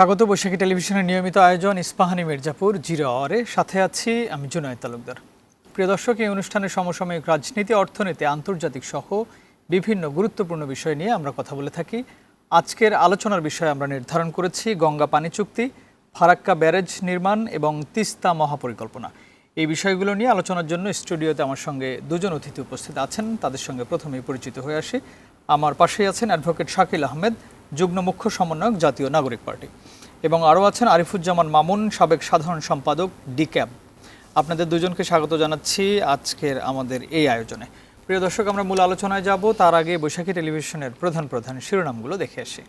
স্বাগত বৈশাখী টেলিভিশনের নিয়মিত আয়োজন ইস্পাহানি মির্জাপুর জিরো আওয়ারে, সাথে আছি আমি জুনায়েদ তালুকদার। প্রিয় দর্শক, এই অনুষ্ঠানের সমসাময়িক রাজনীতি, অর্থনীতি, আন্তর্জাতিক সহ বিভিন্ন গুরুত্বপূর্ণ বিষয় নিয়ে আমরা কথা বলে থাকি। আজকের আলোচনার বিষয় আমরা নির্ধারণ করেছি গঙ্গা পানি চুক্তি, ফারাক্কা ব্যারেজ নির্মাণ এবং তিস্তা মহাপরিকল্পনা। এই বিষয়গুলো নিয়ে আলোচনার জন্য স্টুডিওতে আমার সঙ্গে দুজন অতিথি উপস্থিত আছেন। তাদের সঙ্গে প্রথমেই পরিচিত হয়ে আসি। আমার পাশেই আছেন অ্যাডভোকেট শাকিল আহমেদ, যুগ্ম মুখ্য সমন্বয়ক, জাতীয় নাগরিক পার্টি, এবং আরও আছেন আরিফুজ্জামান মামুন, সাবেক সাধারণ সম্পাদক, ডিক্যাব। আপনাদের দুজনকে স্বাগত জানাচ্ছি আজকের আমাদের এই আয়োজনে। প্রিয় দর্শক, আমরা মূল আলোচনায় যাব, তার আগে বৈশাখী টেলিভিশনের প্রধান প্রধান শিরোনামগুলো দেখে আসি।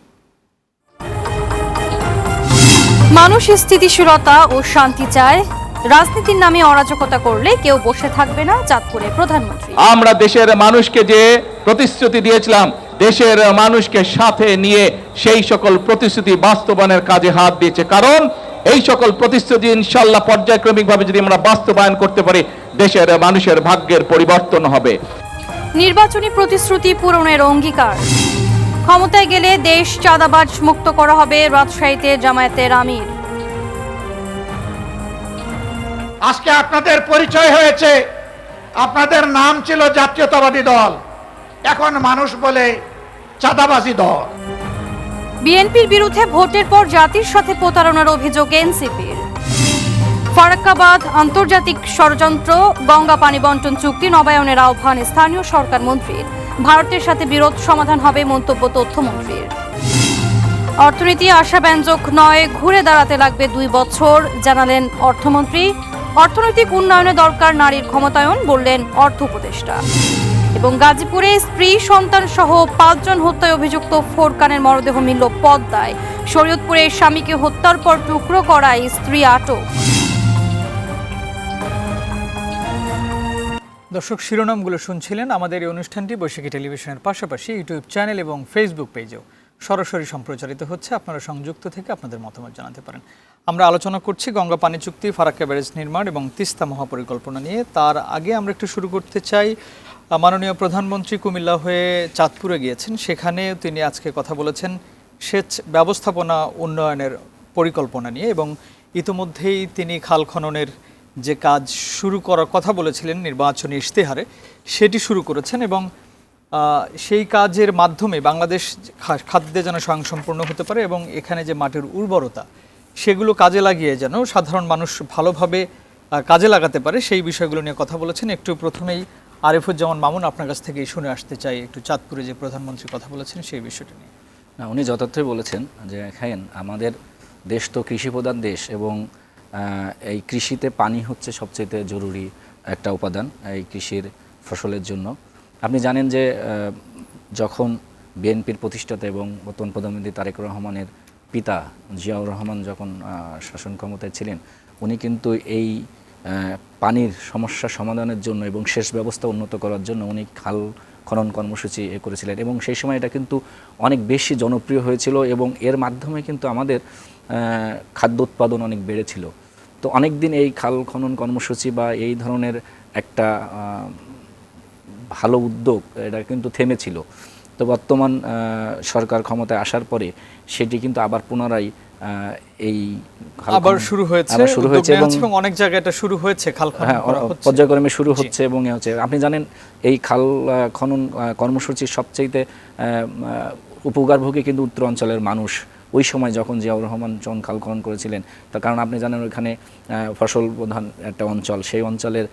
মানুষ স্থিতিশীলতা ও শান্তি চায়, রাজনীতির নামে অরাজকতা করলে কেউ বসে থাকবে না, চাঁদপুরে প্রধানমন্ত্রী। আমরা দেশের মানুষকে যে প্রতিশ্রুতি দিয়েছিলাম, দেশের মানুষকে সাথে নিয়ে সেই সকল প্রতিশ্রুতি বাস্তবায়নের কাজে হাত দিয়েছে। কারণ এই সকল প্রতিশ্রুতি ইনশাআল্লাহ পর্যায়ক্রমিকভাবে যদি আমরা বাস্তবায়ন করতে পারি, দেশের মানুষের ভাগ্যের পরিবর্তন হবে। নির্বাচনী প্রতিশ্রুতি পূরণের অঙ্গীকার, ক্ষমতায় গেলে দেশ চাঁদাবাজ মুক্ত করা হবে, রাজশাহীতে জামায়াতের আমির। আজকে আপনাদের পরিচয় হয়েছে, আপনাদের নাম ছিল জাতীয়তাবাদী দল, এখন মানুষ বলে চাঁদাবাজি দল। বিএনপির বিরুদ্ধে ভোটের পর জাতির সাথে প্রতারণার অভিযোগ এনসিপির। ফারাক্কাবাদ আন্তর্জাতিক ষড়যন্ত্র, গঙ্গা পানি বন্টন চুক্তি নবায়নের আহ্বান স্থানীয় সরকার মন্ত্রীর। ভারতের সাথে বিরোধ সমাধান হবে, মন্তব্য তথ্যমন্ত্রীর। অর্থনীতি আশাব্যঞ্জক নয়, ঘুরে দাঁড়াতে লাগবে 2 বছর, জানালেন অর্থমন্ত্রী। অর্থনৈতিক উন্নয়নে দরকার নারীর ক্ষমতায়ন, বললেন অর্থ উপদেষ্টা। এবং গাজীপুরে স্ত্রী সন্তান সহ 5 জন হত্যায় অভিযুক্ত ফোরকানের মরদেহ মিলল পদ্মায়। শরীয়তপুরে স্বামীকে হত্যার পর টুকরো করায় স্ত্রী আটক। দর্শক, শিরোনামগুলো শুনছিলেন। আমাদের এই অনুষ্ঠানটি বৈশাখী টেলিভিশনের পাশাপাশি ইউটিউব চ্যানেল এবং ফেসবুক পেজেও সরাসরি সম্প্রচারিত হচ্ছে। আপনারা সংযুক্ত থেকে আপনাদের মতামত জানাতে পারেন। আমরা আলোচনা করছি গঙ্গা পানি চুক্তি, ফারাক্কা ব্যারেজ নির্মাণ এবং তিস্তা মহাপরিকল্পনা নিয়ে। তার আগে আমরা একটু শুরু করতে চাই, মাননীয় প্রধানমন্ত্রী কুমিল্লা হয়ে চাঁদপুরে গিয়েছেন। সেখানে তিনি আজকে কথা বলেছেন সেচ ব্যবস্থাপনা উন্নয়নের পরিকল্পনা নিয়ে, এবং ইতিমধ্যেই তিনি খাল খননের যে কাজ শুরু করার কথা বলেছিলেন নির্বাচনী ইশতেহারে, সেটি শুরু করেছেন। এবং সেই কাজের মাধ্যমে বাংলাদেশ খাদ্যে যেন স্বয়ংসম্পূর্ণ হতে পারে এবং এখানে যে মাটির উর্বরতা, সেগুলো কাজে লাগিয়ে যেন সাধারণ মানুষ ভালোভাবে কাজে লাগাতে পারে, সেই বিষয়গুলো নিয়ে কথা বলেছেন। একটু প্রথমেই আরিফুজ্জামান মামুন, আপনার কাছ থেকেই শুনে আসতে চাই একটু চাঁদপুরে যে প্রধানমন্ত্রী কথা বলেছেন সেই বিষয়টা নিয়ে। না, উনি যথার্থই বলেছেন যে দেখেন, আমাদের দেশ তো কৃষিপ্রধান দেশ এবং এই কৃষিতে পানি হচ্ছে সবচেয়ে জরুরি একটা উপাদান এই কৃষির ফসলের জন্য। আপনি জানেন যে যখন বিএনপির প্রতিষ্ঠাতা এবং বর্তমান প্রধানমন্ত্রী তারেক রহমানের পিতা জিয়াউর রহমান যখন শাসন ক্ষমতায় ছিলেন, উনি কিন্তু এই পানির সমস্যা সমাধানের জন্য এবং সেচ ব্যবস্থা উন্নত করার জন্য উনি খাল খনন কর্মসূচি করেছিলেন এবং সেই সময় এটা কিন্তু অনেক বেশি জনপ্রিয় হয়েছিল এবং এর মাধ্যমে কিন্তু আমাদের খাদ্য উৎপাদন অনেক বেড়েছিল। তো অনেক দিন এই খাল খনন কর্মসূচি বা এই ধরনের একটা ভালো উদ্যোগ এটা কিন্তু থেমেছিল। তো বর্তমান সরকার ক্ষমতায় আসার পরে সেটি কিন্তু আবার পুনরায় এই আবার শুরু হয়েছে এবং অনেক জায়গায় এটা শুরু হয়েছে, খাল খনন পর্যায়ক্রমে শুরু হচ্ছে। এবং আপনি জানেন এই খাল খনন কর্মসূচির সবচেয়ে উপকারভোগী কিন্তু উত্তর অঞ্চলের মানুষ। ওই সময় যখন জিয়াউর রহমান যখন খাল খনন করেছিলেন, তার কারণ আপনি জানেন ওইখানে ফসল প্রধান একটা অঞ্চল, সেই অঞ্চলের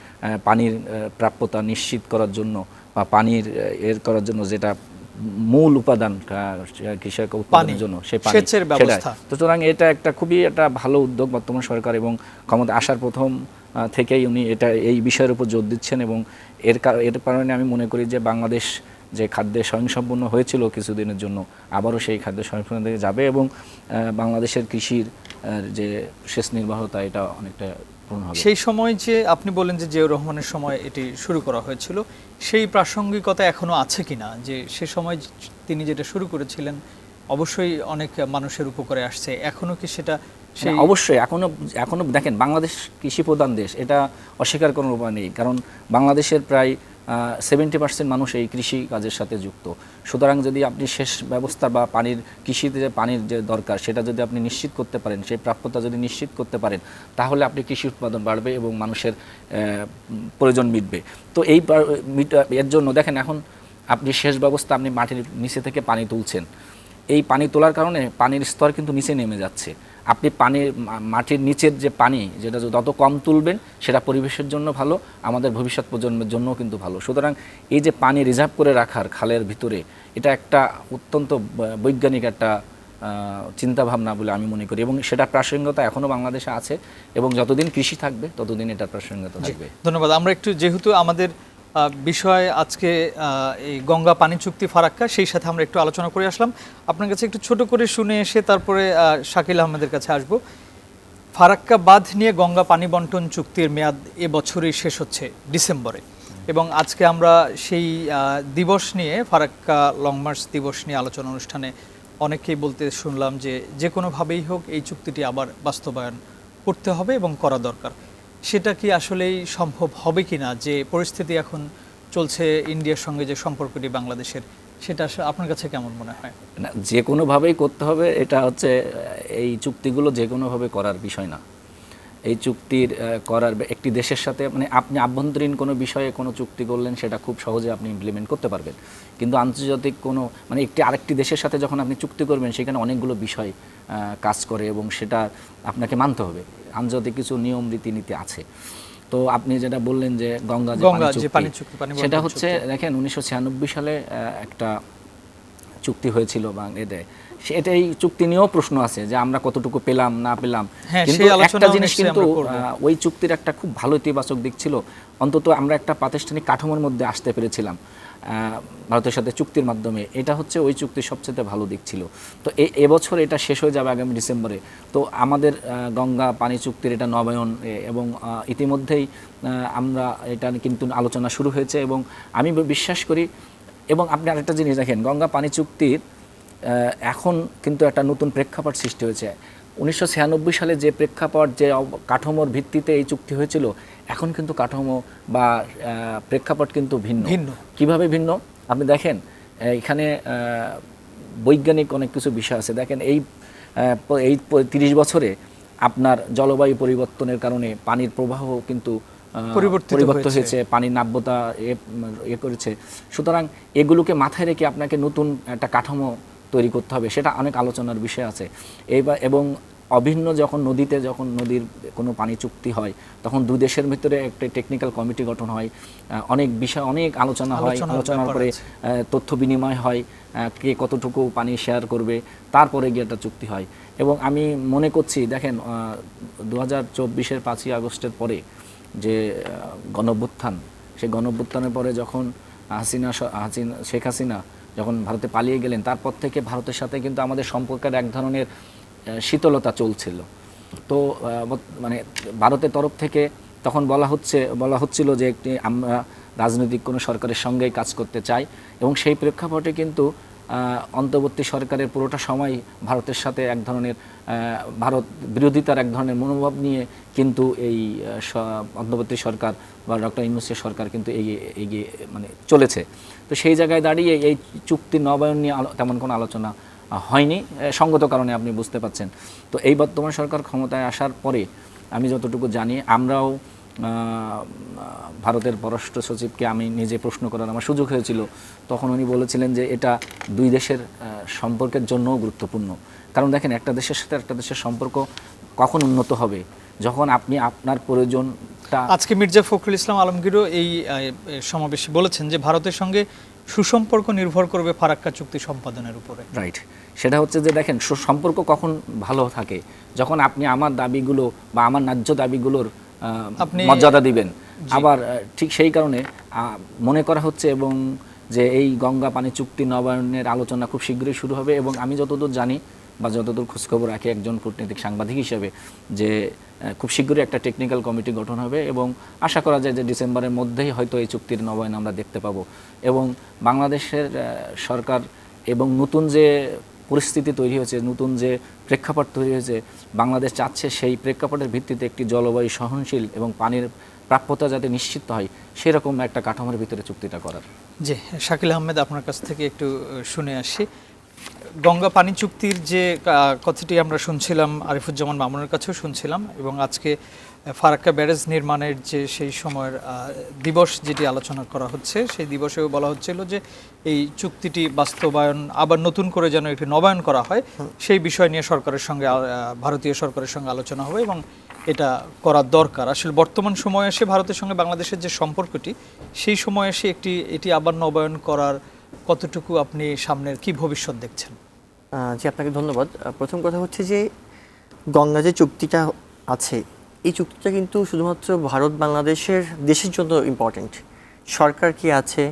পানির প্রাপ্যতা নিশ্চিত করার জন্য বা পানির করার জন্য যেটা মূল উপাদান কৃষক উৎপাদনের জন্য সেই পানি, সুতরাং এটা একটা খুবই একটা ভালো উদ্যোগ বর্তমান সরকার এবং ক্ষমতা আসার প্রথম থেকেই উনি এটা এই বিষয়ের উপর জোর দিচ্ছেন। এবং এর কারণে আমি মনে করি যে বাংলাদেশ যে খাদ্যে স্বয়ংসম্পূর্ণ হয়েছিল কিছুদিনের জন্য, আবারও সেই খাদ্য স্বয়ংসম্পূর্ণ দিকে যাবে এবং বাংলাদেশের কৃষির যে সেচ নির্বাহতা এটা অনেকটা পূর্ণ হবে। সেই সময় যে আপনি বলেন যে জিয়াউর রহমানের সময় এটি শুরু করা হয়েছিল, সেই প্রাসঙ্গিকতা এখনো আছে কিনা? যে সে সময় তিনি যেটা শুরু করেছিলেন অবশ্যই অনেক মানুষের উপকারে আসছে, এখনো কি সেটা? অবশ্যই এখনো দেখেন, বাংলাদেশ কৃষি প্রধান দেশ, এটা অস্বীকার করার উপায় নেই। কারণ বাংলাদেশের প্রায় 70% মানুষ এই কৃষি কাজের সাথে যুক্ত। সুতরাং যদি আপনি সেচ ব্যবস্থা বা পানির কৃষিতে যে পানির যে দরকার সেটা যদি আপনি নিশ্চিত করতে পারেন, সেই প্রাপ্যতা যদি নিশ্চিত করতে পারেন, তাহলে আপনি কৃষি উৎপাদন বাড়বে এবং মানুষের প্রয়োজন মিটবে। তো এর জন্য দেখেন এখন আপনি সেচ ব্যবস্থা, আপনি মাটির নিচে থেকে পানি তুলছেন, এই পানি তোলার কারণে পানির স্তর কিন্তু নিচে নেমে যাচ্ছে। আপনি মাটির নিচের যে পানি, যেটা যত কম তুলবেন সেটা পরিবেশের জন্য ভালো, আমাদের ভবিষ্যৎ প্রজন্মের জন্যও কিন্তু ভালো। সুতরাং এই যে পানি রিজার্ভ করে রাখার খালের ভিতরে, এটা একটা অত্যন্ত বৈজ্ঞানিক একটা চিন্তাভাবনা বলে আমি মনে করি, এবং সেটা প্রাসঙ্গিকতা এখনও বাংলাদেশে আছে, এবং যতদিন কৃষি থাকবে ততদিন এটার প্রাসঙ্গিকতা থাকবে। ধন্যবাদ। আমরা একটু, যেহেতু আমাদের বিষয় আজকে এই গঙ্গা পানি চুক্তি ফারাক্কা, সেই সাথে আমরা একটু আলোচনা করে আসলাম। আপনার কাছে একটু ছোট করে শুনে এসে তারপরে শাকিল আহমেদের কাছে আসব। ফারাক্কা বাঁধ নিয়ে গঙ্গা পানি বন্টন চুক্তির মেয়াদ এবছরই শেষ হচ্ছে ডিসেম্বরে, এবং আজকে আমরা সেই দিবস নিয়ে, ফারাক্কা লং মার্চ দিবস নিয়ে আলোচনা অনুষ্ঠানে অনেকেই বলতে শুনলাম যে কোনোভাবেই হোক এই চুক্তিটি আবার বাস্তবায়ন করতে হবে এবং করা দরকার। সেটা কি আসলেই সম্ভব হবে কি না? যে পরিস্থিতি এখন চলছে ইন্ডিয়ার সঙ্গে, যে সম্পর্কটি বাংলাদেশের, সেটা আপনার কাছে কেমন মনে হয়? না, যে কোনোভাবেই করতে হবে, এটা হচ্ছে এই চুক্তিগুলো যে কোনোভাবে করার বিষয় না। এই চুক্তির করার একটি দেশের সাথে, মানে আপনি আভ্যন্তরীণ কোনো বিষয়ে কোনো চুক্তি করলেন, সেটা খুব সহজে আপনি ইমপ্লিমেন্ট করতে পারবেন, কিন্তু আন্তর্জাতিক কোনো, মানে আরেকটি দেশের সাথে যখন আপনি চুক্তি করবেন, সেখানে অনেকগুলো বিষয় কাজ করে এবং সেটা আপনাকে মানতে হবে। আন্তর্জাতিক কিছু নিয়ম রীতিনীতি আছে। তো আপনি যেটা বললেন যে গঙ্গা যে পানি চুক্তি, সেটা হচ্ছে দেখেন 1996 সালে একটা চুক্তি হয়েছিল বাংলাদেশে। এটাই চুক্তি নিয়েও প্রশ্ন আছে যে আমরা কতটুকু পেলাম না পেলাম, কিন্তু একটা জিনিস কিন্তু ওই চুক্তির একটা খুব ভালো ইতিবাচক দিক ছিল, অন্তত আমরা একটা প্রাতিষ্ঠানিক কাঠামোর মধ্যে আসতে পেরেছিলাম ভারতের সাথে চুক্তির মাধ্যমে। এটা হচ্ছে ওই চুক্তির সবচেয়ে ভালো দিক ছিল। তো এবছর এটা শেষ হয়ে যাবে আগামী ডিসেম্বরে। তো আমাদের গঙ্গা পানি চুক্তির এটা নবায়ন, এবং ইতিমধ্যেই আমরা এটা কিন্তু আলোচনা শুরু হয়েছে, এবং আমি বিশ্বাস করি। এবং আপনি আরেকটা জিনিস দেখেন, গঙ্গা পানি চুক্তির এখন কিন্তু একটা নতুন প্রেক্ষাপট সৃষ্টি হয়েছে। 1996 সালে যে প্রেক্ষাপট, যে কাঠামোর ভিত্তিতে এই চুক্তি হয়েছিল, এখন কিন্তু কাঠামো বা প্রেক্ষাপট কিন্তু ভিন্ন। কিভাবে ভিন্ন? আপনি দেখেন এখানে বৈজ্ঞানিক অনেক কিছু বিষয় আছে। দেখেন এই 30 বছরে আপনার জলবায়ু পরিবর্তনের কারণে পানির প্রবাহ কিন্তু পরিবর্তন হয়েছে, পানির নাব্যতা করেছে। সুতরাং এগুলোকে মাথায় রেখে আপনাকে নতুন একটা কাঠামো তৈরি করতে হবে, সেটা অনেক আলোচনার বিষয় আছে। এবং অভিন্ন যখন নদীর কোনো পানি চুক্তি হয়, তখন দুই দেশের ভিতরে একটা টেকনিক্যাল কমিটি গঠন হয়, অনেক বিষয় অনেক আলোচনা হয়, আলোচনার পরে তথ্য বিনিময় হয়, কে কতটুকু পানি শেয়ার করবে, তারপরে গিয়ে একটা চুক্তি হয়। এবং আমি মনে করছি, দেখেন 2024-এর 5ই আগস্টের পরে যে গণঅভ্যুত্থান, সেই গণঅভ্যুত্থানের পরে যখন শেখ হাসিনা যখন ভারতে পালিয়ে গেলেন, তারপর থেকে ভারতের সাথে কিন্তু আমাদের সম্পর্কের এক ধরনের শীতলতা চলছিল। তো মানে ভারতের তরফ থেকে তখন বলা হচ্ছিল যে আমরা রাজনৈতিক কোনো সরকারের সঙ্গেই কাজ করতে চাই, এবং সেই প্রেক্ষাপটে কিন্তু অন্তর্বর্তী সরকারের পুরোটা সময় ভারতের সাথে এক ধরনের ভারত বিরোধিতার এক ধরনের মনোভাব নিয়ে কিন্তু এই অন্তর্বর্তী সরকার বা ডক্টর ইউনূসের সরকার কিন্তু এগিয়ে মানে চলেছে। তো সেই জায়গায় দাঁড়িয়ে এই চুক্তি নবায়ন নিয়ে তেমন কোনো আলোচনা হয়নি, সঙ্গত কারণে আপনি বুঝতে পাচ্ছেন। তো এই বর্তমান সরকার ক্ষমতায় আসার পরে আমি যতটুকু জানি, আমরাও ভারতের পররাষ্ট্র সচিবকে আমি নিজে প্রশ্ন করার আমার সুযোগ হয়েছিল, তখন উনি বলেছিলেন যে এটা দুই দেশের সম্পর্কের জন্যও গুরুত্বপূর্ণ। কারণ দেখেন, একটা দেশের সাথে একটা দেশের সম্পর্ক কখন উন্নত হবে, যখন আপনি আপনার প্রয়োজনটা। আজকে মির্জা ফখরুল ইসলাম আলমগীরও এই সমাবেশে বলেছেন যে ভারতের সঙ্গে সুসম্পর্ক নির্ভর করবে ফারাক্কা চুক্তি সম্পাদনের উপরে। রাইট, সেটা হচ্ছে যে দেখেন, সুসম্পর্ক কখন ভালো থাকে, যখন আপনি আমার দাবিগুলো বা আমার ন্যায্য দাবিগুলোর মর্যাদা দিবেন। আবার ঠিক সেই কারণে মনে করা হচ্ছে এবং যে এই গঙ্গা পানি চুক্তি নবায়নের আলোচনা খুব শীঘ্রই শুরু হবে, এবং আমি যতদূর জানি বা যতদূর খোঁজখবর রাখি একজন কূটনৈতিক সাংবাদিক হিসেবে, যে খুব শীঘ্রই একটা টেকনিক্যাল কমিটি গঠন হবে, এবং আশা করা যায় যে ডিসেম্বরের মধ্যেই হয়তো এই চুক্তির নবায়ন আমরা দেখতে পাবো। এবং বাংলাদেশের সরকার এবং নতুন যে পরিস্থিতি তৈরি হয়েছে, নতুন যে প্রেক্ষাপট তৈরি হয়েছে, বাংলাদেশ চাচ্ছে সেই প্রেক্ষাপটের ভিত্তিতে একটি জলবায়ু সহনশীল এবং পানির প্রাপ্যতা যাতে নিশ্চিত হয় সেরকম একটা কাঠামোর ভিতরে চুক্তিটা করার। জি, শাকিল আহমেদ আপনার কাছ থেকে একটু শুনে আসি। গঙ্গা পানি চুক্তির যে কথাটি আমরা শুনছিলাম, আরিফুজ্জামান মামুনের কাছেও শুনছিলাম, এবং আজকে ফারাক্কা ব্যারেজ নির্মাণের যে সেই সময়ের দিবস যেটি আলোচনা করা হচ্ছে, সেই দিবসেও বলা হচ্ছিল যে এই চুক্তিটি বাস্তবায়ন আবার নতুন করে যেন একটি নবায়ন করা হয়, সেই বিষয় নিয়ে সরকারের সঙ্গে ভারতীয় সরকারের সঙ্গে আলোচনা হবে এবং এটা করার দরকার। আসলে বর্তমান সময়ে এসে ভারতের সঙ্গে বাংলাদেশের যে সম্পর্কটি, সেই সময়ে এসে এটি আবার নবায়ন করার কতটুকু আপনি সামনের কি ভবিষ্যৎ দেখছেন? জি, আপনাকে ধন্যবাদ। প্রথম কথা হচ্ছে যে গঙ্গা যে চুক্তিটা আছে, এই চুক্তিটা কিন্তু শুধুমাত্র ভারত বাংলাদেশের দেশের জন্য ইম্পর্টেন্ট। সরকার কি আছে,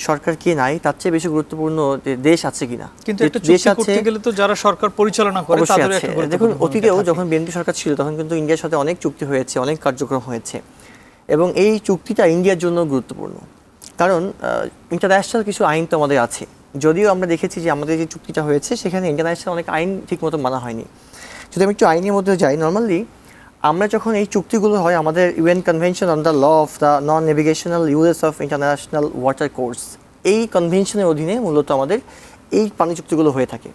সরকার কি নাই, তার চেয়ে বেশি গুরুত্বপূর্ণ যে দেশ আছে কিনা। কিন্তু একটা চুক্তি করতে গেলে তো যারা সরকার পরিচালনা করে তাদের একটা গুরুত্বপূর্ণ দেখুন, ভূমিকা অতীতেও থাকে। যখন বিএনপি সরকার ছিল তখন কিন্তু ইন্ডিয়ার সাথে অনেক চুক্তি হয়েছে, অনেক কার্যক্রম হয়েছে, এবং এই চুক্তিটা ইন্ডিয়ার জন্য গুরুত্বপূর্ণ। কারণ ইন্টারন্যাশনাল কিছু আইন তো আমাদের আছে, যদিও আমরা দেখেছি যে আমাদের যে চুক্তিটা হয়েছে সেখানে ইন্টারন্যাশনাল অনেক আইন ঠিকমতো মানা হয়নি। যদি আমি একটু আইনের মধ্যে যাই, নর্মালি আমরা যখন এই চুক্তিগুলো হয়, আমাদের UN convention on the law of the non navigational uses of international water course, এই কনভেনশনের অধীনে মূলত আমাদের এই পানি চুক্তিগুলো হয়ে থাকে।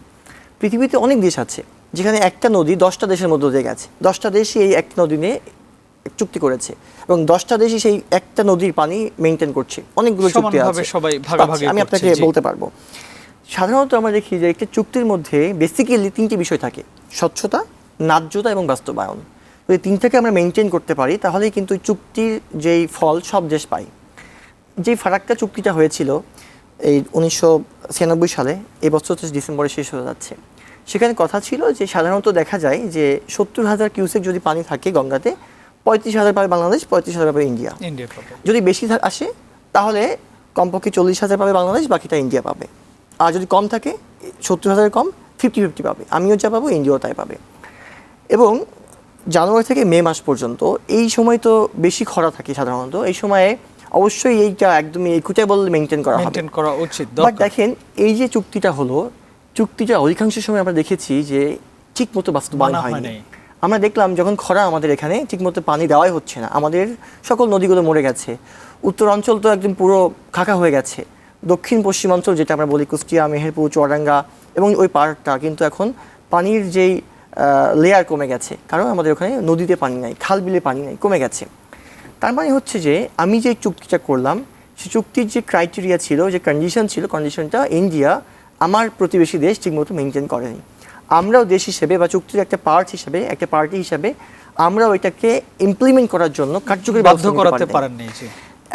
পৃথিবীতে অনেক দেশ আছে যেখানে একটা নদী 10টা দেশের মধ্যে দিয়ে গেছে, 10টা দেশই এই একটা নদী নিয়ে চুক্তি করেছে, এবং 10টা দেশই সেই একটা নদীর পানি মেনটেন করছে। অনেকগুলো চুক্তি সমানভাবে আছে, সবাই ভাগাভাগি আমি করছে, আপনাকে জি। বলতে পারবো। সাধারণত আমরা দেখি যে একটা চুক্তির মধ্যে বেসিক্যালি 3টি বিষয় থাকে: স্বচ্ছতা, ন্যায্যতা এবং বাস্তবায়ন। যদি 3টাকে আমরা মেনটেন করতে পারি তাহলেই কিন্তু চুক্তির যেই ফল সব দেশ পায়। যেই ফারাক্কা চুক্তিটা হয়েছিল এই 1996 সালে, এই বছর ডিসেম্বরে শেষ হয়ে যাচ্ছে, সেখানে কথা ছিল যে সাধারণত দেখা যায় যে 70,000 কিউসেক যদি পানি থাকে গঙ্গাতে, 35,000 পাবে বাংলাদেশ, 35,000 পাবে ইন্ডিয়া। ইন্ডিয়া পাবে। যদি বেশি আসে তাহলে কমপক্ষে 40,000 পাবে বাংলাদেশ, বাকিটা ইন্ডিয়া পাবে। আর যদি কম থাকে, 70,000 কম, 50-50 পাবে, আমিও যা পাবো ইন্ডিয়াও তাই পাবে। এবং জানুয়ারি থেকে মে মাস পর্যন্ত এই সময় তো বেশি খরা থাকে সাধারণত, এই সময়ে অবশ্যই এইটা একদমই ইকুইটেবল মেনটেন করা হবে, মেইনটেইন করা উচিত। বাট দেখেন এই যে চুক্তিটা হলো, চুক্তিটা অধিকাংশ সময় আমরা দেখেছি যে ঠিক মতো বাস্তবায়ন মানা হয়নি। হয়নি। আমরা দেখলাম যখন খরা আমাদের এখানে ঠিকমতো পানি দেওয়াই হচ্ছে না, আমাদের সকল নদীগুলো মরে গেছে, উত্তর অঞ্চল তো একদম পুরো খাকা হয়ে গেছে, দক্ষিণ পশ্চিম অঞ্চল যেটা আমরা বলি কুষ্টিয়া, মেহেরপুর, চুয়াডাঙ্গা এবং ওই পার্কটা কিন্তু এখন পানির যেই লেয়ার কমে গেছে, কারণ আমাদের ওখানে নদীতে পানি নাই, খাল বিলে পানি নাই, কমে গেছে। তার মানে হচ্ছে যে আমি যে চুক্তিটা করলাম, সেই চুক্তির যে ক্রাইটেরিয়া ছিল, যে কন্ডিশন ছিল, কন্ডিশনটা ইন্ডিয়া আমার প্রতিবেশী দেশ ঠিকমতো মেনটেন করেনি। আমরাও দেশ হিসেবে বা চুক্তির একটা পার্ট হিসেবে, একটা পার্টি হিসেবে আমরাও এটাকে ইমপ্লিমেন্ট করার জন্য কার্যকরী বাধ্য ব্যবস্থা নিতে করাতে পারিনি। পারেননি, জি।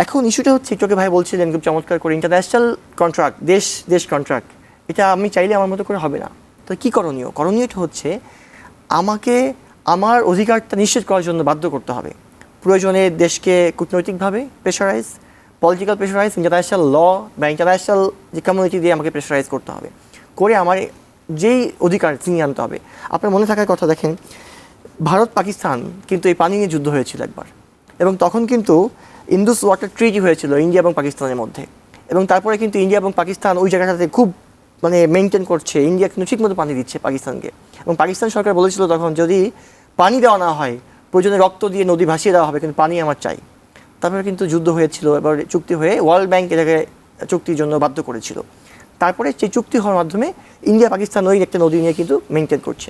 এখন ইস্যুটা হচ্ছে, একটু আগে ভাই বলছিলেন খুব চমৎকার করে, ইন্টারন্যাশনাল কন্ট্রাক্ট, দেশ কন্ট্রাক্ট, এটা আমি চাইলে আমার মতো করে হবে না। তো কী করণীয়? করণীয়টা হচ্ছে আমাকে আমার অধিকারটা নিশ্চিত করার জন্য বাধ্য করতে হবে। প্রয়োজনে দেশকে কূটনৈতিকভাবে pressurize, political pressurize, international law বা ইন্টারন্যাশনাল যে কমিউনিটি দিয়ে আমাকে প্রেশারাইজ করতে হবে, করে আমার যেই অধিকার ছিনিয়ে আনতে হবে। আপনার মনে থাকার কথা, দেখেন ভারত পাকিস্তান কিন্তু এই পানি নিয়ে যুদ্ধ হয়েছিল একবার, এবং তখন কিন্তু ইন্দুস ওয়াটার ট্রিটি হয়েছিল ইন্ডিয়া এবং পাকিস্তানের মধ্যে, এবং তারপরে কিন্তু ইন্ডিয়া এবং পাকিস্তান ওই জায়গাটাতে খুব মেনটেন করছে, ইন্ডিয়া কিন্তু ঠিকমতো পানি দিচ্ছে পাকিস্তানকে, এবং পাকিস্তান সরকার বলেছিল তখন যদি পানি দেওয়া না হয়, প্রয়োজনে রক্ত দিয়ে নদী ভাসিয়ে দেওয়া হবে, কিন্তু পানি আমার চাই। তারপরে কিন্তু যুদ্ধ হয়েছিল, এবার চুক্তি হয়ে ওয়ার্ল্ড ব্যাংক এটাকে চুক্তির জন্য বাধ্য করেছিল। তারপরে সেই চুক্তি হওয়ার মাধ্যমে ইন্ডিয়া পাকিস্তান ওই একটা নদী নিয়ে কিন্তু মেনটেন করছে।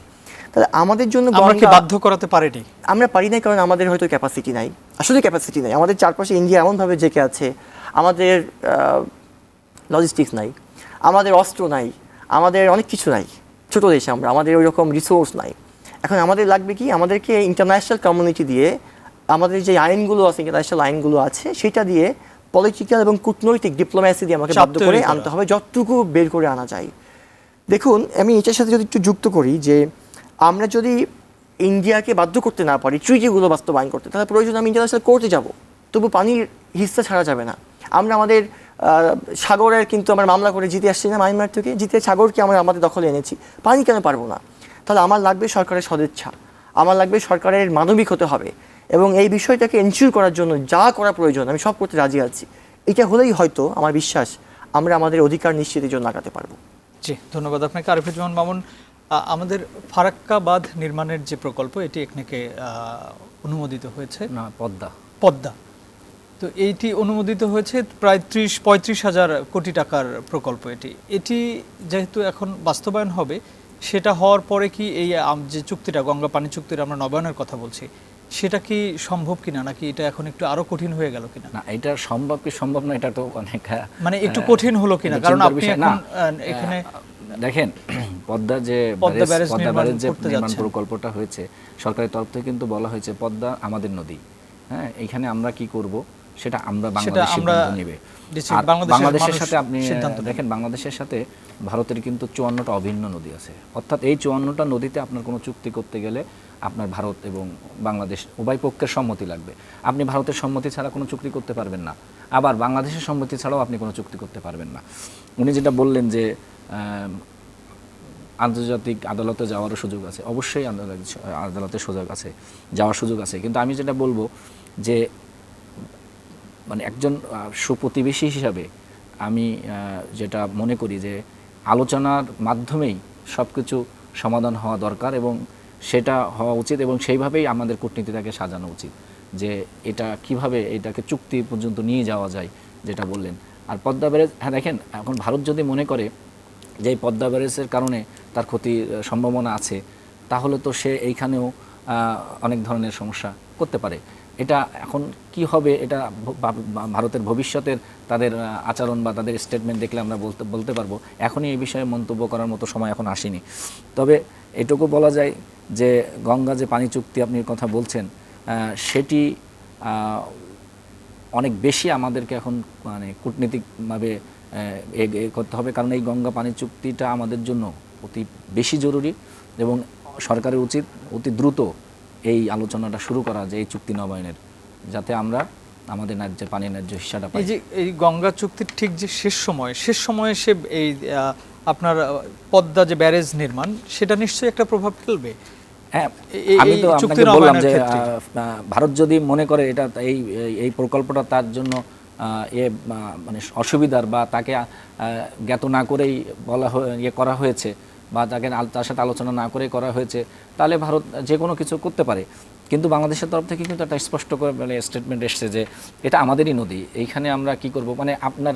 তাহলে আমাদের জন্য আমরা কি বাধ্য করাতে পারিনি? আমরা পারি না, কারণ আমাদের হয়তো ক্যাপাসিটি নাই, আসলে ক্যাপাসিটি নাই। আমাদের চারপাশে ইন্ডিয়া এমনভাবে জেঁকে আছে, আমাদের লজিস্টিক্স নাই, আমাদের অস্ত্র নাই, আমাদের অনেক কিছু নাই, ছোটো দেশ আমরা, আমাদের ওই রকম রিসোর্স নাই। এখন আমাদের লাগবে কি, আমাদেরকে ইন্টারন্যাশনাল কমিউনিটি দিয়ে, আমাদের যে আইনগুলো আছে, ইন্টারন্যাশনাল আইনগুলো আছে, সেটা দিয়ে পলিটিক্যাল এবং কূটনৈতিক ডিপ্লোম্যাসি দিয়ে আমাকে বাধ্য করে আনতে হবে, যতটুকু বের করে আনা যায়। দেখুন, আমি এটার সাথে যদি একটু যুক্ত করি যে আমরা যদি ইন্ডিয়াকে বাধ্য করতে না পারি ট্রিটিগুলো বাস্তবায়ন করতে, তাহলে প্রয়োজন আমি ইন্টারন্যাশনাল কোর্টে যাব, তবু পানির হিস্সা ছাড়া যাবে না। আমরা আমাদের সাগরের কিন্তু আমরা মামলা করে জিতে আসছি না, মায়ানমার থেকে জিতে সাগরকে আমরা আমাদের দখলে এনেছি, পানি কেন পারবো না? তাহলে আমার লাগবে সরকারের সদিচ্ছা, আমার লাগবে সরকারের মানবিক হতে হবে, এবং এই বিষয়টাকে এনশিওর করার জন্য যা করা প্রয়োজন আমি সব করতে রাজি আছি। এটা হলেই হয়তো আমার বিশ্বাস আমরা আমাদের অধিকার নিশ্চিতের জন্য আগাতে পারবো। জি, ধন্যবাদ আপনাকে আরিফুজ্জামান মামুন। আমাদের ফারাক্কা বাঁধ নির্মাণের যে প্রকল্প, এটি একনেকে অনুমোদিত হয়েছে। না, পদ্মা। তো এইটি অনুমোদিত হয়েছে প্রায় ৩০-৩৫ হাজার কোটি টাকার প্রকল্প। এটি যেহেতু এখন বাস্তবায়ন হবে, সেটা হওয়ার পরে কি এই যে চুক্তিটা গঙ্গা পানি চুক্তির আমরা নবায়নের কথা বলছি, সেটা কি সম্ভব কিনা, নাকি এটা এখন একটু আরো কঠিন হয়ে গেল কিনা? না, এটা সম্ভব কি সম্ভব না, এটা তো অনেক মানে একটু কঠিন হলো কিনা, কারণ আপনি এখন এখানে দেখেন পদ্মা যে পদ্মা ব্যারেজ নির্মাণ প্রকল্পটা হয়েছে সরকারের তরফ থেকে কিন্তু বলা হয়েছে পদ্মা আমাদের নদী। হ্যাঁ, এখানে আমরা কি করব সেটা আমরা বাংলাদেশ সিদ্ধান্ত নেবে। আর বাংলাদেশের সাথে আপনি দেখেন, বাংলাদেশের সাথে ভারতের কিন্তু 54টা অভিন্ন নদী আছে। অর্থাৎ এই 54টা নদীতে আপনার কোনো চুক্তি করতে গেলে আপনার ভারত এবং বাংলাদেশ উভয় পক্ষের সম্মতি লাগবে। আপনি ভারতের সম্মতি ছাড়া কোনো চুক্তি করতে পারবেন না, আবার বাংলাদেশের সম্মতি ছাড়াও আপনি কোনো চুক্তি করতে পারবেন না। উনি যেটা বললেন যে আন্তর্জাতিক আদালতে যাওয়ারও সুযোগ আছে, অবশ্যই আদালতে যাওয়ার সুযোগ আছে, কিন্তু আমি যেটা বলবো যে মানে একজন সুপ্রতিবেশী হিসাবে আমি যেটা মনে করি যে আলোচনার মাধ্যমেই সব কিছু সমাধান হওয়া দরকার এবং সেটা হওয়া উচিত, এবং সেইভাবেই আমাদের কূটনীতিটাকে সাজানো উচিত যে এটা কিভাবে এটাকে চুক্তি পর্যন্ত নিয়ে যাওয়া যায়, যেটা বললেন। আর পদ্মা ব্যারেজ, হ্যাঁ দেখেন, এখন ভারত যদি মনে করে যে এই পদ্মা ব্যারেজের কারণে তার ক্ষতির সম্ভাবনা আছে, তাহলে তো সে এইখানেও অনেক ধরনের সমস্যা করতে পারে। এটা এখন কি হবে, এটা ভারতের ভবিষ্যতের তাদের আচরণ বা তাদের স্টেটমেন্ট দেখলে আমরা বলতে পারবো। এখনই এই বিষয়ে মন্তব্য করার মতো সময় এখন আসেনি। তবে এটুকু বলা যায় যে গঙ্গা যে পানি চুক্তি আপনি কথা বলছেন, সেটি অনেক বেশি আমাদেরকে এখন মানে কূটনীতিকভাবে করতে হবে, কারণ এই গঙ্গা পানি চুক্তিটা আমাদের জন্য অতি বেশি জরুরি এবং সরকারের উচিত অতি দ্রুত এই আলোচনাটা শুরু করা, যে এই চুক্তি নবায়নের, যাতে আমরা আমাদের ন্যায্য পানির ন্যায্য হিস্সাটা পাই। এই গঙ্গা চুক্তির ঠিক যে শেষ সময়ে সে এই আপনার পদ্মা যে ব্যারেজ নির্মাণ, সেটা নিশ্চয়ই একটা প্রভাব ফেলবে। হ্যাঁ, আমি তো আপনাকে বললাম যে ভারত যদি মনে করে এটা এই প্রকল্পটা তার জন্য মানে অসুবিধার বা তাকে জ্ঞাত না করেই করা হয়েছে বা তার সাথে আলোচনা না করেই করা হয়েছে, তাহলে ভারত যে কোনো কিছু করতে পারে। কিন্তু বাংলাদেশের তরফ থেকে কিন্তু একটা স্পষ্ট করে মানে স্টেটমেন্ট এসছে যে এটা আমাদেরই নদী, এইখানে আমরা কি করব, মানে আপনার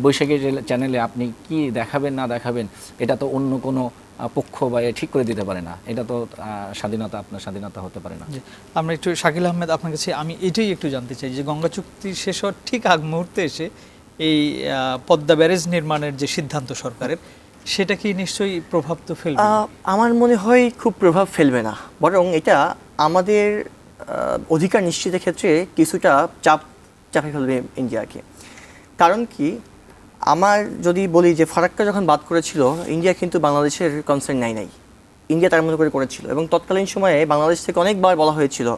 বৈশাখী চ্যানেলে আপনি কি দেখাবেন না দেখাবেন এটা তো অন্য কোনো পক্ষ বা ঠিক করে দিতে পারে না। এটা তো আপনার স্বাধীনতা হতে পারে না। আমরা একটু শাকিল আহমেদ, আপনার কাছে আমি এটাই একটু জানতে চাই যে গঙ্গা চুক্তি শেষ হওয়ার ঠিক আগ মুহূর্তে এসে এই পদ্মা ব্যারেজ নির্মাণের যে সিদ্ধান্ত সরকারের, সেটা কি নিশ্চয়ই প্রভাব তো ফেলবে? আমার মনে হয় খুব প্রভাব ফেলবে না, বরং এটা আমাদের অধিকার নিশ্চিতের ক্ষেত্রে কিছুটা চাপে ফেলবে ইন্ডিয়াকে। কারণ কি, আমার যদি বলি যে ফারাক্কা যখন বাদ করেছিল, ইন্ডিয়া কিন্তু বাংলাদেশের কনসার্ন নাই, ইন্ডিয়া তার মতো করে করেছিল, এবং তৎকালীন সময়ে বাংলাদেশ থেকে অনেকবার বলা হয়েছিল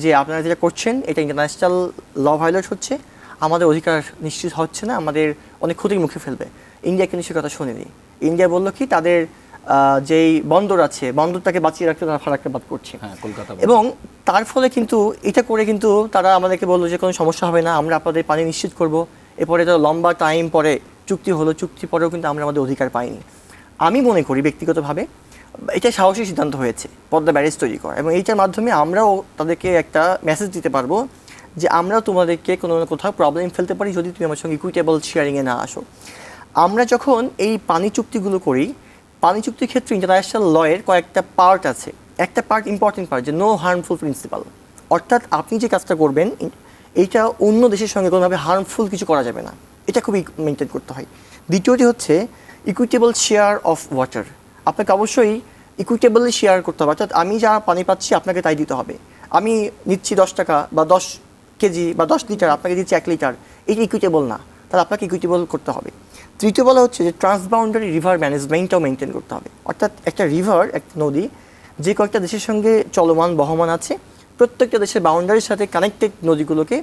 যে আপনারা যেটা করছেন এটা ইন্টারন্যাশনাল ল ভায়োলেট হচ্ছে, আমাদের অধিকার নিশ্চিত হচ্ছে না, আমাদের অনেক ক্ষতির মুখে ফেলবে। ইন্ডিয়া কিন্তু সে কথা শোনেনি। ইন্ডিয়া বললো কি, তাদের যেই বন্দর আছে, বন্দরটাকে বাঁচিয়ে রাখতে তারা ফারাক্কা বাদ করছে, এবং তার ফলে কিন্তু এটা করে কিন্তু তারা আমাদেরকে বললো যে কোনো সমস্যা হবে না, আমরা আপনাদের পানি নিশ্চিত করব। এরপরে তো লম্বা টাইম পরে চুক্তি হলো, চুক্তি পরেও কিন্তু আমরা আমাদের অধিকার পাইনি। আমি মনে করি ব্যক্তিগতভাবে এটা সাহসী সিদ্ধান্ত হয়েছে পদ্মা ব্যারেজ তৈরি করা, এবং এইটার মাধ্যমে আমরাও তাদেরকে একটা মেসেজ দিতে পারবো যে আমরাও তোমাদেরকে কোনো না কোথাও প্রবলেম ফেলতে পারি যদি তুমি আমার সঙ্গে ইকুইটেবল শেয়ারিংয়ে না আসো। আমরা যখন এই পানি চুক্তিগুলো করি, পানি চুক্তির ক্ষেত্রে ইন্টারন্যাশনাল লয়ের কয়েকটা পার্ট আছে। একটা পার্ট, ইম্পর্টেন্ট পার্ট, যে নো হার্মফুল প্রিন্সিপাল, অর্থাৎ আপনি যে কাজটা করবেন এইটা অন্য দেশের সঙ্গে কোনোভাবে হার্মফুল কিছু করা যাবে না, এটা খুবই মেনটেন করতে হয়। দ্বিতীয়টি হচ্ছে ইকুইটেবল শেয়ার অফ ওয়াটার, আপনাকে অবশ্যই ইকুইটেবলি শেয়ার করতে হবে, অর্থাৎ আমি যা পানি পাচ্ছি আপনাকে তাই দিতে হবে। আমি নিচ্ছি 10 টাকা বা 10 কেজি বা 10 লিটার, আপনাকে দিচ্ছি 1 লিটার, এটা ইকুইটেবল না, তাহলে আপনাকে ইকুইটেবল করতে হবে। তৃতীয় বলা হচ্ছে যে ট্রান্সবাউন্ডারি রিভার ম্যানেজমেন্টটাও মেনটেন করতে হবে, অর্থাৎ একটা রিভার, একটা নদী যে কয়েকটা দেশের সঙ্গে চলমান বহমান আছে, প্রত্যেকটা দেশের বাউন্ডারির সাথে কানেক্টেড নদীগুলোকে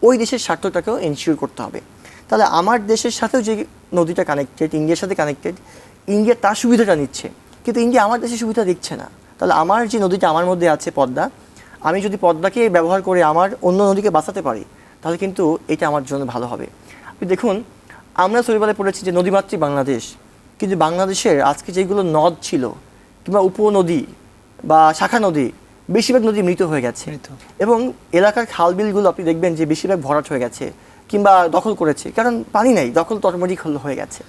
ওই দেশের স্বার্থটাকেও এনশিওর করতে হবে। তাহলে আমার দেশের সাথেও যে নদীটা কানেক্টেড, ইন্ডিয়ার সাথে কানেক্টেড, ইন্ডিয়া তার সুবিধাটা নিচ্ছে, কিন্তু ইন্ডিয়া আমার দেশের সুবিধা দিচ্ছে না। তাহলে আমার যে নদীটা আমার মধ্যে আছে পদ্মা, আমি যদি পদ্মাকে ব্যবহার করে আমার অন্য নদীকে বাঁচাতে পারি, তাহলে কিন্তু এটা আমার জন্য ভালো হবে। আপনি দেখুন, আমরা ছোটবেলায় পড়েছি যে নদীমাতৃক বাংলাদেশ, কিন্তু বাংলাদেশের আজকে যেগুলো নদ ছিল কিংবা উপনদী বা শাখা নদী বেশিরভাগ নদী মৃত হয়ে গেছে মৃত। এবং এলাকার খাল বিলগুলো আপনি দেখবেন যে বেশিরভাগ ভরাট হয়ে গেছে কিংবা দখল করেছে, কারণ পানি নাই, দখল তো অটোমেটিক হয়ে গেছে।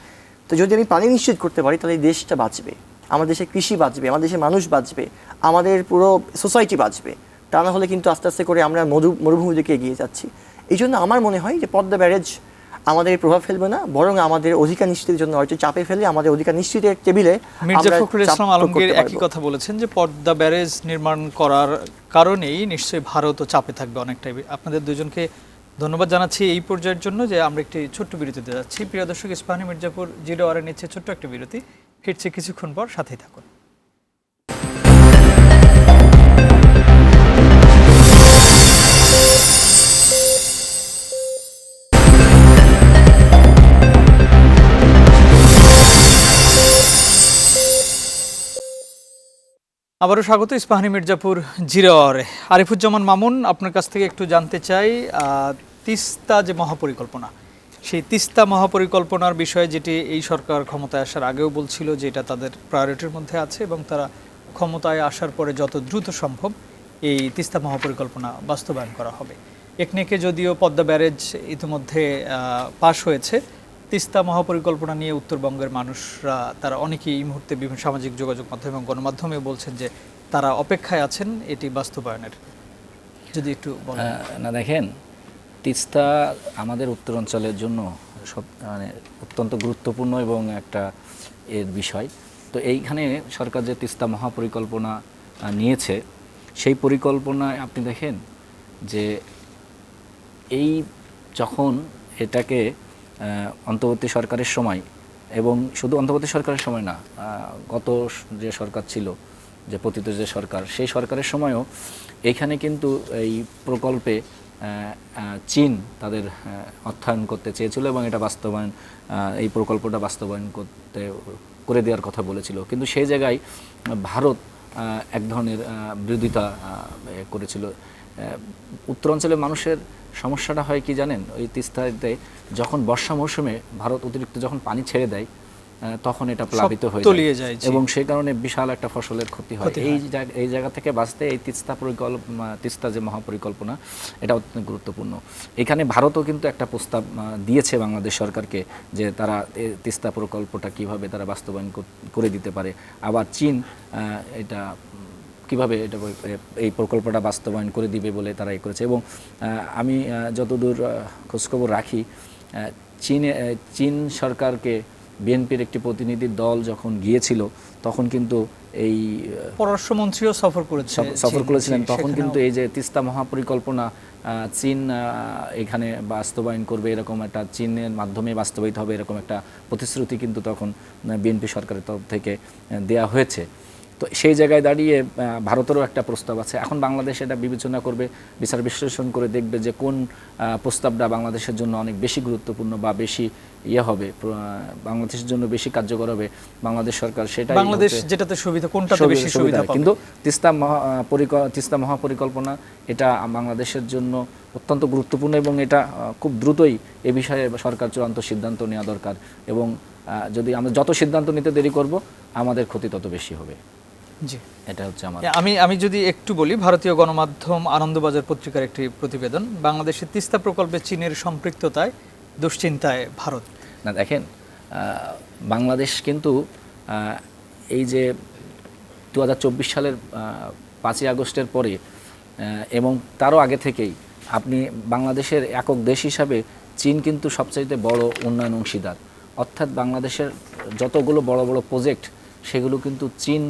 তো যদি আমি পানি নিশ্চিত করতে পারি তাহলে এই দেশটা বাঁচবে, আমার দেশে কৃষি বাঁচবে, আমার দেশের মানুষ বাঁচবে, আমাদের পুরো সোসাইটি বাঁচবে। তা না হলে কিন্তু আস্তে আস্তে করে আমরা মরুভূমির দিকে এগিয়ে যাচ্ছি। এই জন্য আমার মনে হয় যে পদ্মা ব্যারেজ আমাদের প্রভাব ফেলবে না, বরং আমাদের অধিকার নিশ্চিতের জন্য হয়তো চাপে ফেলে আমাদের অধিকার নিশ্চিতের টেবিলে মির্জা আমরা ফখরুল চাপ ইসলাম প্রয়োগ আলমগীর করতে একই পারবো। কথা বলেছেন যে পদ্মা ব্যারেজ নির্মাণ করার কারণেই নিশ্চয়ই ভারতও চাপে থাকবে অনেকটাই। আপনাদের দুজনকে ধন্যবাদ জানাচ্ছি এই পর্যায়ের জন্য। যে আমরা একটি ছোট্ট বিরতিতে যাচ্ছি। প্রিয় দর্শক, ইস্পাহানি মির্জাপুর 0 আওয়ারে নিচ্ছে ছোট্ট একটা বিরতি, ফিরছে কিছুক্ষণ পর, সাথেই থাকুন। আবারও স্বাগত ইস্পাহানি মির্জাপুর 0 আওয়ারে। আরিফুজ্জামান মামুন, আপনার কাছ থেকে একটু জানতে চাই তিস্তা যে মহাপরিকল্পনা, সেই তিস্তা মহাপরিকল্পনার বিষয়ে, যেটি এই সরকার ক্ষমতায় আসার আগেও বলছিল যে এটা তাদের প্রায়োরিটির মধ্যে আছে এবং তারা ক্ষমতায় আসার পরে যত দ্রুত সম্ভব এই তিস্তা মহাপরিকল্পনা বাস্তবায়ন করা হবে। একনেকে যদিও পদ্মা ব্যারেজ ইতিমধ্যে পাশ হয়েছে, তিস্তা মহাপরিকল্পনা নিয়ে উত্তরবঙ্গের মানুষরা তারা অনেকেই এই মুহূর্তে বিভিন্ন সামাজিক যোগাযোগ মাধ্যম এবং গণমাধ্যমে বলছেন যে তারা অপেক্ষায় আছেন এটি বাস্তবায়নের। যদি একটু বলেন। না দেখেন, তিস্তা আমাদের উত্তরাঞ্চলের জন্য মানে অত্যন্ত গুরুত্বপূর্ণ এবং একটা এর বিষয়। তো এইখানে সরকার যে তিস্তা মহাপরিকল্পনা নিয়েছে, সেই পরিকল্পনায় আপনি দেখেন যে এই যখন এটাকে অন্তর্বর্তী সরকারের সময়, এবং শুধু অন্তর্বর্তী সরকারের সময় না, গত যে সরকার ছিল, যে পতিত যে সরকার, সেই সরকারের সময়ও এইখানে কিন্তু এই প্রকল্পে চীন তাদের অর্থায়ন করতে চেয়েছিল এবং এটা বাস্তবায়ন, এই প্রকল্পটা বাস্তবায়ন করে দেওয়ার কথা বলেছিল। কিন্তু সেই জায়গায় ভারত এক ধরনের বিরোধিতা করেছিল। উত্তরাঞ্চলের মানুষের সমস্যাটা হয় কি জানেন, ওই তিস্তাতে যখন বর্ষা মৌসুমে ভারত অতিরিক্ত যখন পানি ছেড়ে দেয় তখন এটা প্লাবিত হয়ে যায় এবং সেই কারণে বিশাল একটা ফসলের ক্ষতি হয়। এই জায়গা থেকে বাঁচতে এই তিস্তা যে মহাপরিকল্পনা, এটা অত্যন্ত গুরুত্বপূর্ণ। এখানে ভারতও কিন্তু একটা প্রস্তাব দিয়েছে বাংলাদেশ সরকারকে যে তারা তিস্তা প্রকল্পটা কিভাবে তারা বাস্তবায়ন করে দিতে পারে। আবার চীন এটা কিভাবে এটা এই প্রকল্পটা বাস্তবায়ন করে দিবে বলে তারা করেছে। এবং আমি যতদূর খোঁজখবর রাখি, চীন সরকারকে বিএনপির একটি প্রতিনিধি দল যখন গিয়েছিল তখন কিন্তু এই পররাষ্ট্রমন্ত্রীও সফর করেছিলেন, তখন কিন্তু এই যে তিস্তা মহাপরিকল্পনা চীন এখানে বাস্তবায়ন করবে, এরকম একটা চীনের মাধ্যমে বাস্তবায়িত হবে, এরকম একটা প্রতিশ্রুতি কিন্তু তখন বিএনপি সরকারের তরফ থেকে দেয়া হয়েছে। তো সেই জায়গায় দাঁড়িয়ে ভারতেরও একটা প্রস্তাব আছে। এখন বাংলাদেশ এটা বিবেচনা করবে, বিচার বিশ্লেষণ করে দেখবে যে কোন প্রস্তাবটা বাংলাদেশের জন্য অনেক বেশি গুরুত্বপূর্ণ বা বেশি হবে, বাংলাদেশের জন্য বেশি কার্যকর হবে। বাংলাদেশ সরকার সেটাই, বাংলাদেশ যেটাতে সুবিধা, কোনটাতে বেশি সুবিধা পাবে। কিন্তু তিস্তা মহাপরিকল্পনা এটা বাংলাদেশের জন্য অত্যন্ত গুরুত্বপূর্ণ এবং এটা খুব দ্রুতই এ বিষয়ে সরকার চূড়ান্ত সিদ্ধান্ত নেওয়া দরকার। এবং যদি আমরা যত সিদ্ধান্ত নিতে দেরি করব আমাদের ক্ষতি তত বেশি হবে। জি, এটা হচ্ছে আমার। আমি যদি একটু বলি, ভারতীয় গণমাধ্যম আনন্দবাজার পত্রিকার একটি প্রতিবেদন, বাংলাদেশের তিস্তা প্রকল্পে চীনের সম্পৃক্ততায় দুশ্চিন্তায় ভারত। না দেখেন, বাংলাদেশ কিন্তু এই যে 2024 সালের 5ই আগস্টের পরে এবং তারও আগে থেকেই আপনি বাংলাদেশের একক দেশ হিসাবে চীন কিন্তু সবচাইতে বড় উন্নয়ন অংশীদার। অর্থাৎ বাংলাদেশের যতগুলো বড় বড় প্রজেক্ট সেগুলো কিন্তু চীন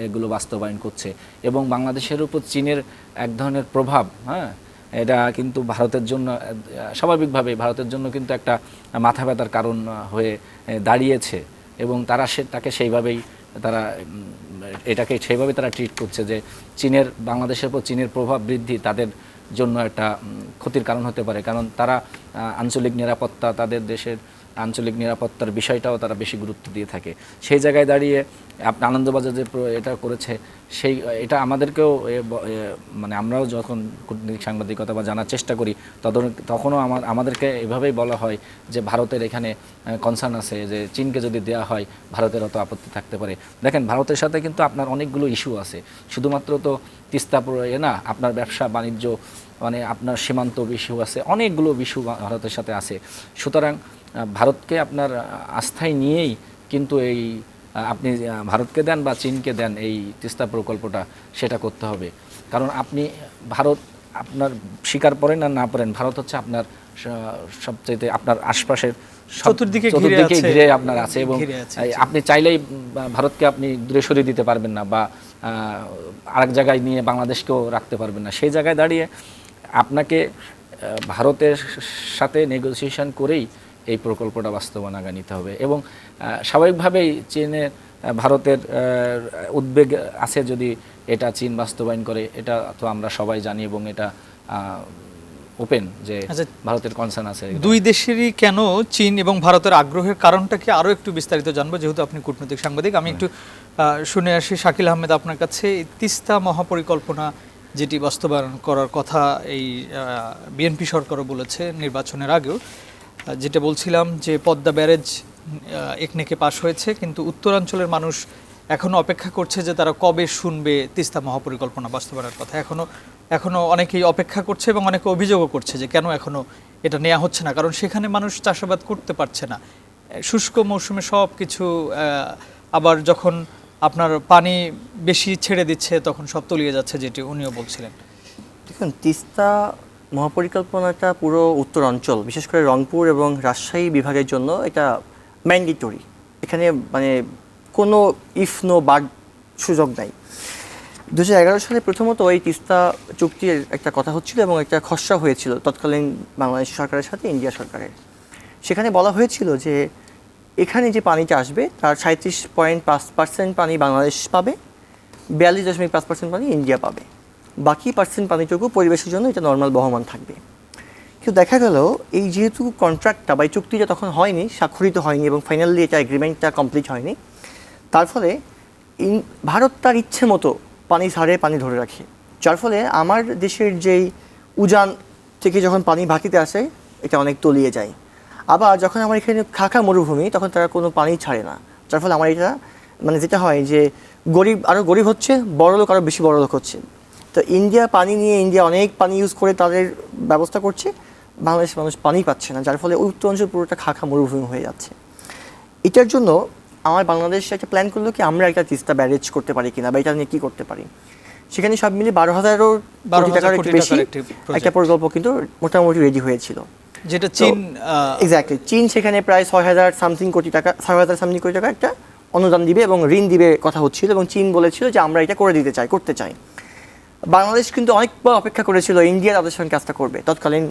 এগুলো বাস্তবায়ন করছে এবং বাংলাদেশের উপর চীনের এক ধরনের প্রভাব, এটা কিন্তু ভারতের জন্য স্বাভাবিকভাবে ভারতের জন্য কিন্তু একটা মাথা ব্যথার কারণ হয়ে দাঁড়িয়েছে এবং তারা তাকে সেইভাবেই তারা ট্রিট করছে যে বাংলাদেশের উপর চীনের প্রভাব বৃদ্ধি তাদের জন্য একটা ক্ষতির কারণ হতে পারে। কারণ তারা আঞ্চলিক নিরাপত্তা, তাদের দেশের আঞ্চলিক নিরাপত্তার বিষয়টাও তারা বেশি গুরুত্ব দিয়ে থাকে। সেই জায়গায় দাঁড়িয়ে আপনি আনন্দবাজার যে এটা করেছে এটা আমাদেরকেও মানে আমরাও যখন কূটনৈতিক সাংবাদিকতা বা জানার চেষ্টা করি তখনও আমাদেরকে এভাবেই বলা হয় যে ভারতের এখানে কনসার্ন আছে যে চীনকে যদি দেওয়া হয় ভারতের অত আপত্তি থাকতে পারে। দেখেন ভারতের সাথে কিন্তু আপনার অনেকগুলো ইস্যু আছে, শুধুমাত্র তো তিস্তা না, আপনার ব্যবসা বাণিজ্য মানে আপনার সীমান্ত ইস্যু আছে, অনেকগুলো ইস্যু ভারতের সাথে আছে। সুতরাং ভারতকে আপনার আস্থায় নিয়েই কিন্তু এই আপনি ভারতকে দেন বা চীনকে দেন এই তিস্তা প্রকল্পটা সেটা করতে হবে। কারণ আপনি ভারত আপনার স্বীকার করেন আর না করেন, ভারত হচ্ছে আপনার সবচেয়ে আপনার আশপাশের চতুর্দিকে ঘিরে আপনার আছে এবং আপনি চাইলেই ভারতকে আপনি দূরে সরিয়ে দিতে পারবেন না বা আরেক জায়গায় নিয়ে বাংলাদেশকেও রাখতে পারবেন না। সেই জায়গায় দাঁড়িয়ে আপনাকে ভারতের সাথে নেগোসিয়েশন করেই এই প্রকল্পটা বাস্তবায়নে আগে নিতে হবে এবং স্বাভাবিকভাবেই চীনের ভারতের উদ্বেগ আছে যদি এটা চীন বাস্তবায়ন করে, এটা তো আমরা সবাই জানি এবং এটা ওপেন যে ভারতের কনসার্ন আছে। দুই দেশেরই কেন চীন এবং ভারতের আগ্রহের কারণটাকে আরও একটু বিস্তারিত জানবো, যেহেতু আপনি কূটনৈতিক সাংবাদিক। আমি একটু শুনে আসি শাকিল আহমেদ আপনার কাছে। তিস্তা মহাপরিকল্পনা যেটি বাস্তবায়ন করার কথা এই বিএনপি সরকারও বলেছে নির্বাচনের আগেও, যেটা বলছিলাম যে পদ্মা ব্যারেজ একনেকে পাশ হয়েছে, কিন্তু উত্তরাঞ্চলের মানুষ এখনও অপেক্ষা করছে যে তারা কবে শুনবে তিস্তা মহাপরিকল্পনা বাস্তবায়নের কথা। এখনও অনেকেই অপেক্ষা করছে এবং অনেকে অভিযোগও করছে যে কেন এখনও এটা নেওয়া হচ্ছে না, কারণ সেখানে মানুষ চাষাবাদ করতে পারছে না। শুষ্ক মৌসুমে সব কিছু, আবার যখন আপনার পানি বেশি ছেড়ে দিচ্ছে তখন সব তলিয়ে যাচ্ছে, যেটি উনিও বলছিলেন। দেখুন, তিস্তা মহাপরিকল্পনাটা পুরো উত্তর অঞ্চল, বিশেষ করে রংপুর এবং রাজশাহী বিভাগের জন্য এটা ম্যান্ডেটরি। এখানে মানে কোনো ইফ নো বাট সুযোগ নাই। 2011 সালে প্রথমত এই তিস্তা চুক্তির একটা কথা হচ্ছিল এবং একটা খসড়া হয়েছিল তৎকালীন বাংলাদেশ সরকারের সাথে ইন্ডিয়া সরকারের। সেখানে বলা হয়েছিল যে এখানে যে পানিটা আসবে তার 37.5% পানি বাংলাদেশ পাবে, 42.5% পানি ইন্ডিয়া পাবে, বাকি পার্সেন্ট পানিটুকু পরিবেশের জন্য এটা নর্মাল বহমান থাকবে। কিন্তু দেখা গেল এই যেহেতু কন্ট্রাক্টটা বা চুক্তিটা তখন হয়নি, স্বাক্ষরিত হয়নি এবং ফাইনালি এটা এগ্রিমেন্টটা কমপ্লিট হয়নি, তার ফলে ভারত তার ইচ্ছে মতো পানি ছাড়ে, পানি ধরে রাখে, যার ফলে আমার দেশের যেই উজান থেকে যখন পানি ভাটিতে আসে এটা অনেক তলিয়ে যায়। আবার যখন আমার এখানে খাঁখা মরুভূমি তখন তারা কোনো পানি ছাড়ে না, যার ফলে আমার এটা মানে যেটা হয় যে গরিব আরও গরিব হচ্ছে, বড়লোক আরও বেশি বড়লোক হচ্ছে। তো ইন্ডিয়া পানি নিয়ে ইন্ডিয়া অনেক পানি ইউজ করে তাদের ব্যবস্থা করছে, বাংলাদেশের মানুষ পানি পাচ্ছে না, যার ফলে উত্তরাঞ্চল পুরোটা খাঁখা মরুভূমি হয়ে যাচ্ছে। এটার জন্য আমার বাংলাদেশ একটা প্ল্যান করলো কি আমরা একটা তিস্তা ব্যারেজ করতে পারি কিনা বা এটা নিয়ে কী করতে পারি। সেখানে সব মিলে 12,000 কোটি টাকার একটু বেশি একটা প্রকল্প কিন্তু মোটামুটি রেডি হয়েছিল, যেটা চীন এক্স্যাক্টলি চীন সেখানে প্রায় 6,000 সামথিং কোটি টাকা একটা অনুদান দিবে এবং ঋণ দিবে কথা হচ্ছিল এবং চীন বলেছিল যে আমরা এটা করতে চাই। বাংলাদেশ কিন্তু অনেকবার অপেক্ষা করেছিল ইন্ডিয়া তাদের সঙ্গে কাজটা করবে, তৎকালীন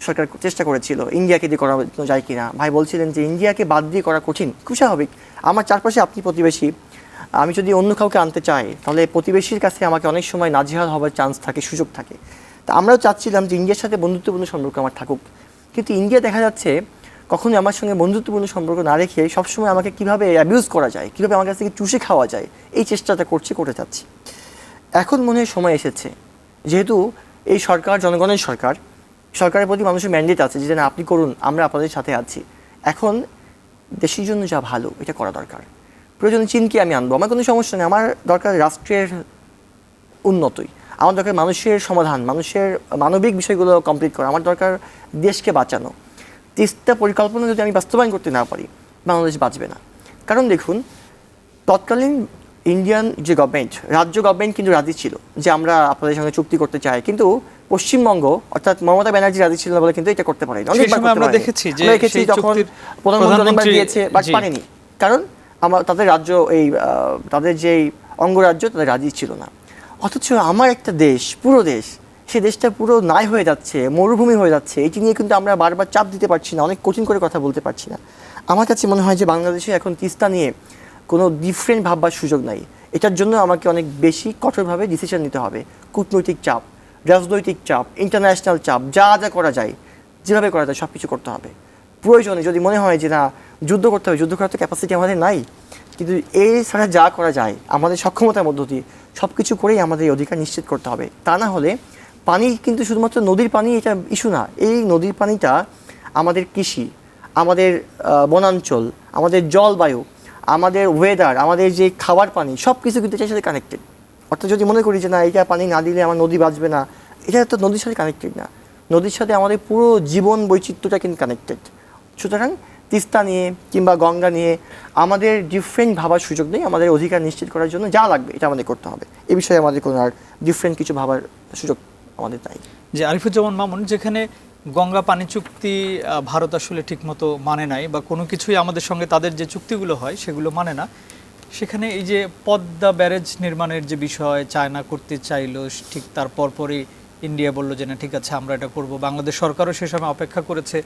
সরকার চেষ্টা করেছিল ইন্ডিয়াকে দিয়ে করা যায় কিনা। ভাই বলছিলেন যে ইন্ডিয়াকে বাদ দিয়ে করা কঠিন, খুব স্বাভাবিক। আমার চারপাশে আপনি প্রতিবেশী, আমি যদি অন্য কাউকে আনতে চাই তাহলে প্রতিবেশীর কাছে আমাকে অনেক সময় নাজেহাল হওয়ার চান্স থাকে, সুযোগ থাকে। তা আমরাও চাচ্ছিলাম যে ইন্ডিয়ার সাথে বন্ধুত্বপূর্ণ সম্পর্ক আমার থাকুক, কিন্তু ইন্ডিয়া দেখা যাচ্ছে কখনোই আমার সঙ্গে বন্ধুত্বপূর্ণ সম্পর্ক না রেখে সবসময় আমাকে কীভাবে অ্যাবিউজ করা যায়, কীভাবে আমার কাছ থেকে চুষে খাওয়া যায়, এই চেষ্টাটা করে যাচ্ছি। এখন মনে হয় সময় এসেছে, যেহেতু এই সরকার জনগণের সরকারের প্রতি মানুষের ম্যান্ডেট আছে যে না আপনি করুন, আমরা আপনাদের সাথে আছি। এখন দেশের জন্য যা ভালো এটা করা দরকার। প্রয়োজনে চীনকে আমি আনবো, আমার কোনো সমস্যা নেই। আমার দরকার রাষ্ট্রের উন্নতি, আমার দরকার মানুষের সমাধান, মানুষের মানবিক বিষয়গুলো কমপ্লিট করা, আমার দরকার দেশকে বাঁচানো। তিস্তা পরিকল্পনা যদি আমি বাস্তবায়ন করতে না পারি বাংলাদেশ বাঁচবে না। কারণ দেখুন, তৎকালীন ইন্ডিয়ান যে গভর্নমেন্ট, রাজ্য গভর্নমেন্ট কিন্তু রাজি ছিল যে আমরা আপনাদের সঙ্গে চুক্তি করতে চাই, কিন্তু পশ্চিমবঙ্গ অর্থাৎ মমতা ব্যানার্জি রাজি ছিল বলে কিন্তু এটা করতে পারেনি। আমরা দেখেছি যখন প্রধানমন্ত্রী দিয়েছে বাট পারেনি, কারণ তাদের রাজ্য তাদের যেই অঙ্গরাজ্য তাদের রাজি ছিল না। অথচ আমার একটা দেশ, পুরো দেশ, সেই দেশটা পুরো নাই হয়ে যাচ্ছে, মরুভূমি হয়ে যাচ্ছে, এটি নিয়ে কিন্তু আমরা বারবার চাপ দিতে পারছি না, অনেক কঠিন করে কথা বলতে পারছি না। আমার কাছে মনে হয় যে বাংলাদেশে এখন তিস্তা নিয়ে কোনো ডিফারেন্ট ভাববার সুযোগ নাই। এটার জন্য আমাকে অনেক বেশি কঠোরভাবে ডিসিশন নিতে হবে। কূটনৈতিক চাপ, রাজনৈতিক চাপ, ইন্টারন্যাশনাল চাপ, যা করা যায়, যেভাবে করা যায় সব কিছু করতে হবে। প্রয়োজনে যদি মনে হয় যে না যুদ্ধ করতে হবে, যুদ্ধ করার তো ক্যাপাসিটি আমাদের নাই, কিন্তু এই ছাড়া যা করা যায় আমাদের সক্ষমতার মধ্য দিয়ে সব কিছু করেই আমাদের এই অধিকার নিশ্চিত করতে হবে। তা না হলে পানি কিন্তু শুধুমাত্র নদীর পানি এটা ইস্যু না, এই নদীর পানিটা আমাদের কৃষি, আমাদের বনাঞ্চল, আমাদের জলবায়ু, আমাদের ওয়েদার, আমাদের যে খাবার পানি সব কিছু কিন্তু এটার সাথে কানেক্টেড। অর্থাৎ যদি মনে করি যে না এটা পানি না দিলে আমার নদী বাঁচবে না, এটা তো নদীর সাথে কানেক্টেড না, নদীর সাথে আমাদের পুরো জীবন বৈচিত্র্যটা কিন্তু কানেক্টেড। সুতরাং তিস্তা নিয়ে কিংবা গঙ্গা নিয়ে আমাদের ডিফারেন্ট ভাবার সুযোগ নেই, আমাদের অধিকার নিশ্চিত করার জন্য যা লাগবে এটা আমাদের করতে হবে। এ বিষয়ে আমাদের কোনো আর ডিফারেন্ট কিছু ভাবার সুযোগ আমাদের নাই। যে আরিফুজ্জামান মামুন, যেখানে গঙ্গা পানি চুক্তি ভারত আসলে ঠিকমতো মানে নাই বা কোনো কিছুই আমাদের সঙ্গে তাদের যে চুক্তিগুলো হয় সেগুলো মানে না, সেখানে এই যে পদ্মা ব্যারেজ নির্মাণের যে বিষয় চায়না করতে চাইলো, ঠিক তার পরপরই ইন্ডিয়া বলল যে না ঠিক আছে আমরা এটা করব, বাংলাদেশ সরকারও সে সময় অপেক্ষা করেছে,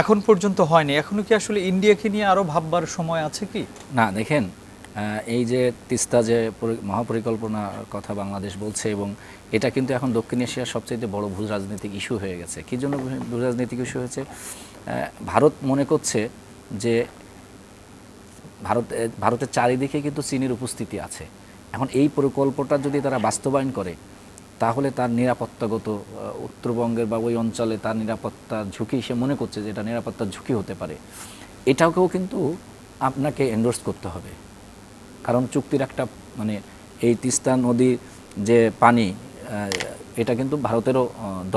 এখন পর্যন্ত হয়নি। এখনো কি আসলে ইন্ডিয়াকে নিয়ে আরও ভাববার সময় আছে কি? না দেখেন, এই যে তিস্তা যে মহাপরিকল্পনার কথা বাংলাদেশ বলছে, এবং এটা কিন্তু এখন দক্ষিণ এশিয়ার সবচেয়ে বড় ভূ রাজনৈতিক ইস্যু হয়ে গেছে। কী জন্য ভূ রাজনৈতিক ইস্যু হয়েছে? ভারত মনে করছে যে ভারতের চারিদিকে কিন্তু চীনের উপস্থিতি আছে। এখন এই প্রকল্পটা যদি তারা বাস্তবায়ন করে তাহলে তার নিরাপত্তাগত উত্তরবঙ্গের বা ওই অঞ্চলে তার নিরাপত্তার ঝুঁকি, সে মনে করছে যে এটা নিরাপত্তার ঝুঁকি হতে পারে। এটাকেও কিন্তু আপনাকে এন্ডোর্স করতে হবে, কারণ চুক্তির একটা মানে এই তিস্তা নদীর যে পানি এটা কিন্তু ভারতেরও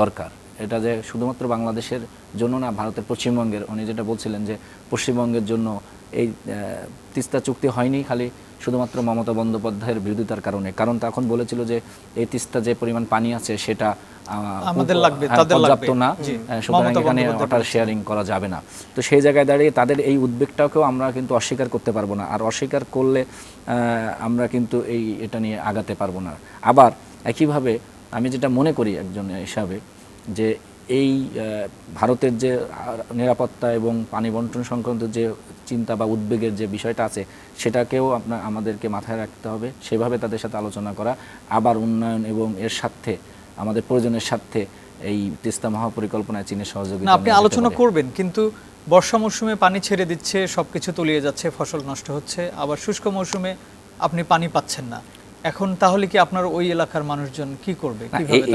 দরকার। এটা যে শুধুমাত্র বাংলাদেশের জন্য না, ভারতের পশ্চিমবঙ্গের, উনি যেটা বলছিলেন যে পশ্চিমবঙ্গের জন্য এই তিস্তা চুক্তি হয়নি খালি শুধুমাত্র মমতা বন্দ্যোপাধ্যায়ের বিরোধিতার কারণে, কারণ তখন বলেছিল যে এই তিস্তা যে পরিমাণ পানি আছে সেটা আমাদের লাগবে, তাদের পর্যাপ্ত না, সুতরাং এখানে ওয়াটার শেয়ারিং করা যাবে না। তো সেই জায়গায় দাঁড়িয়ে তাদের এই উদ্বেগটাকেও আমরা কিন্তু অস্বীকার করতে পারবো না, আর অস্বীকার করলে আমরা কিন্তু এটা নিয়ে আগাতে পারবো না। আবার একইভাবে আমি যেটা মনে করি একজন হিসাবে, যে এই ভারতের যে নিরাপত্তা এবং পানি বন্টন সংক্রান্ত যে চিন্তা বা উদ্বেগের যে বিষয়টা আছে সেটাকেও আমাদেরকে মাথায় রাখতে হবে, সেভাবে তাদের সাথে আলোচনা করা, আবার উন্নয়ন এবং এর সাথে আমাদের প্রয়োজনের সাথে এই তিস্তা মহাপরিকল্পনায় চীনের সহযোগিতা। আপনি আলোচনা করবেন, কিন্তু বর্ষা মৌসুমে পানি ছেড়ে দিচ্ছে, সবকিছু তলিয়ে যাচ্ছে, ফসল নষ্ট হচ্ছে, আবার শুষ্ক মৌসুমে আপনি পানি পাচ্ছেন না। এখন তাহলে কি আপনার ওই এলাকার মানুষজন কি করবে?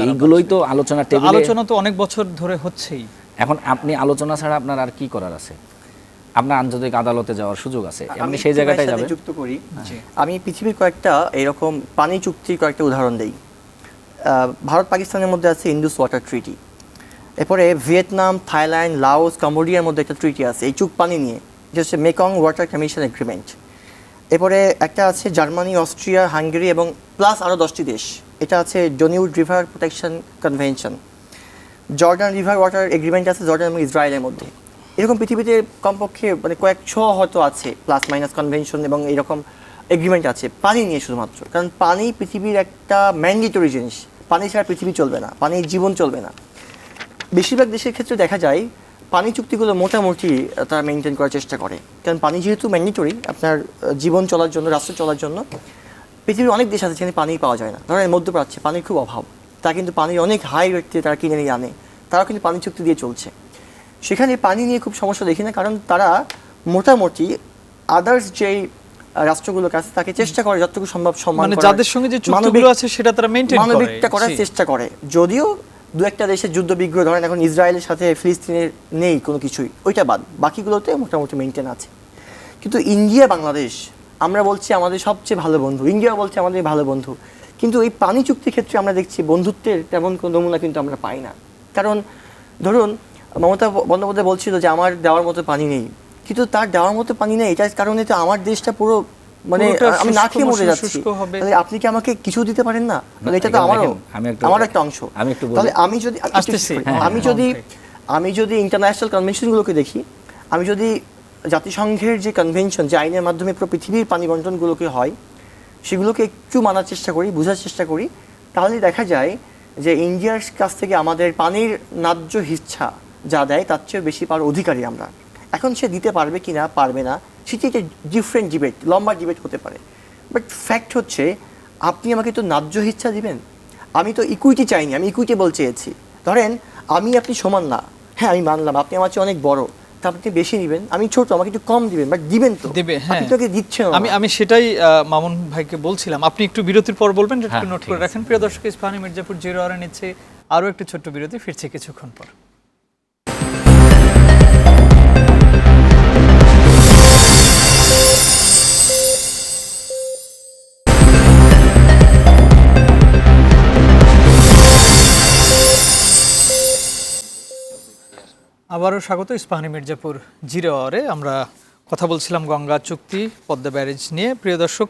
এইগুলোই তো আলোচনা টেবিলে, আলোচনা তো অনেক বছর ধরে হচ্ছেই। এখন আপনি আলোচনা ছাড়া আপনার আর কি করার আছে? আপনার আন্তর্জাতিক আদালতে যাওয়ার সুযোগ আছে, আপনি সেই জায়গাটাই যাবেন। যুক্ত করি, আমি পৃথিবীর কয়েকটা এরকম পানি চুক্তির কয়েকটা উদাহরণ দেই। ভারত পাকিস্তানের মধ্যে আছে ইন্দুস ওয়াটার ট্রিটি, এরপরে ভিয়েতনাম, থাইল্যান্ড, লাওস, কম্বোডিয়ার মধ্যে একটা ট্রিটি আছে এই পানি নিয়ে, যেটা হচ্ছে মেকং ওয়াটার কমিশন এগ্রিমেন্ট। এরপরে একটা আছে জার্মানি, অস্ট্রিয়া, হাঙ্গেরি এবং প্লাস আরও 10টি দেশ, এটা আছে Danube river protection convention. Jordan river water agreement আছে জর্ডান এবং ইসরায়েলের মধ্যে। এরকম পৃথিবীতে কমপক্ষে মানে কয়েকশো হয়তো আছে প্লাস মাইনাস কনভেনশন এবং এরকম এগ্রিমেন্ট আছে পানি নিয়ে শুধুমাত্র, কারণ পানি পৃথিবীর একটা ম্যান্ডেটরি জিনিস, পানি ছাড়া পৃথিবী চলবে না, পানির জীবন চলবে না। বেশিরভাগ দেশের ক্ষেত্রে দেখা যায় পানি চুক্তিগুলো মোটামুটি তারা মেনটেন করার চেষ্টা করে, কারণ পানি যেহেতু ম্যান্ডেটরি আপনার জীবন চলার জন্য, রাষ্ট্র চলার জন্য। পৃথিবীর অনেক দেশ আছে যেখানে পানি পাওয়া যায় না, ধরেন মধ্যপ্রাচ্যে পানির খুব অভাব, তা কিন্তু পানির অনেক হাই রেটে তারা কিনে নিয়ে আনে, তারাও কিন্তু পানি চুক্তি দিয়ে চলছে। সেখানে পানি নিয়ে খুব সমস্যা দেখি না, কারণ তারা মোটামুটি আদার্স যেই রাষ্ট্রগুলোর কাছে তাকে চেষ্টা করে যতটুকু সম্ভব সম্মান করার, যাদের সঙ্গে যে চুক্তিগুলো আছে সেটা তারা মেইনটেইন করে, মানবিকতা করার চেষ্টা করে। যদিও দু একটা দেশের যুদ্ধ বিগ্রহ, ধরেন এখন ইসরায়েলের সাথে ফিলিস্তিনের নেই কোনো কিছুই, ওইটা বাদ, বাকিগুলোতে মোটামুটি মেনটেন আছে। কিন্তু ইন্ডিয়া, বাংলাদেশ আমরা বলছি আমাদের সবচেয়ে ভালো বন্ধু, ইন্ডিয়া বলছে আমাদের ভালো বন্ধু, কিন্তু এই পানি চুক্তির ক্ষেত্রে আমরা দেখছি বন্ধুত্বের তেমন কোনো নমুনা কিন্তু আমরা পাই না। কারণ ধরুন মমতা বন্দ্যোপাধ্যায় বলছিল যে আমার দেওয়ার মতো পানি নেই, কিন্তু তার দেওয়ার মতো পানি নেই, এটার কারণে তো আমার দেশটা পুরো মানে আমি না খেয়ে মরে যাচ্ছি, তাহলে আপনি কি আমাকে কিছু দিতে পারেন না? এটা তো আমার একটা অংশ। তাহলে আমি যদি ইন্টারন্যাশনাল কনভেনশনগুলোকে দেখি, আমি যদি জাতিসংঘের যে কনভেনশন, যে আইনের মাধ্যমে পুরো পৃথিবীর পানি বন্টনগুলোকে হয়, সেগুলোকে একটু মানার চেষ্টা করি, বোঝার চেষ্টা করি, তাহলে দেখা যায় যে ইন্ডিয়ার কাছ থেকে আমাদের পানির ন্যায্য হিচ্ছা যা দেয় তার চেয়ে বেশি পাওয়ার অধিকারী আমরা। এখন সে দিতে পারবে কি না পারবে না সেটি একটা ডিফারেন্ট ডিবেট, লম্বা ডিবেট হতে পারে, বাট ফ্যাক্ট হচ্ছে আপনি আমাকে তো ন্যায্য হিচ্ছা দিবেন। আমি তো ইকুইটি চাইনি, আমি ইকুইটেবল চেয়েছি। ধরেন আমি আপনি সমান না, হ্যাঁ আমি মানলাম আপনি আমার চেয়ে অনেক বড়, তার থেকে বেশি দিবেন, আমি ছোট আমাকে একটু কম দিবেন, বাট দিবেন তো। দিবে, হ্যাঁ। আপনি তোকে দিচ্ছেন না। আমি সেটাই মামুন ভাইকে বলছিলাম, আপনি একটু বিরতির পর বলবেন, একটু হ্যাঁ, নোট ঠিক করে আছে। রাখেন। প্রিয় দর্শক, ইস্পাহানি মির্জাপুর 0 আওয়ারে নিচ্ছে আরও একটু ছোট্ট বিরতি, ফিরছে কিছুক্ষণ পর। আবারও স্বাগত ইস্পাহানি মির্জাপুর 0 আওয়ারে। আমরা কথা বলছিলাম গঙ্গা চুক্তি, পদ্মা ব্যারেজ নিয়ে। প্রিয় দর্শক,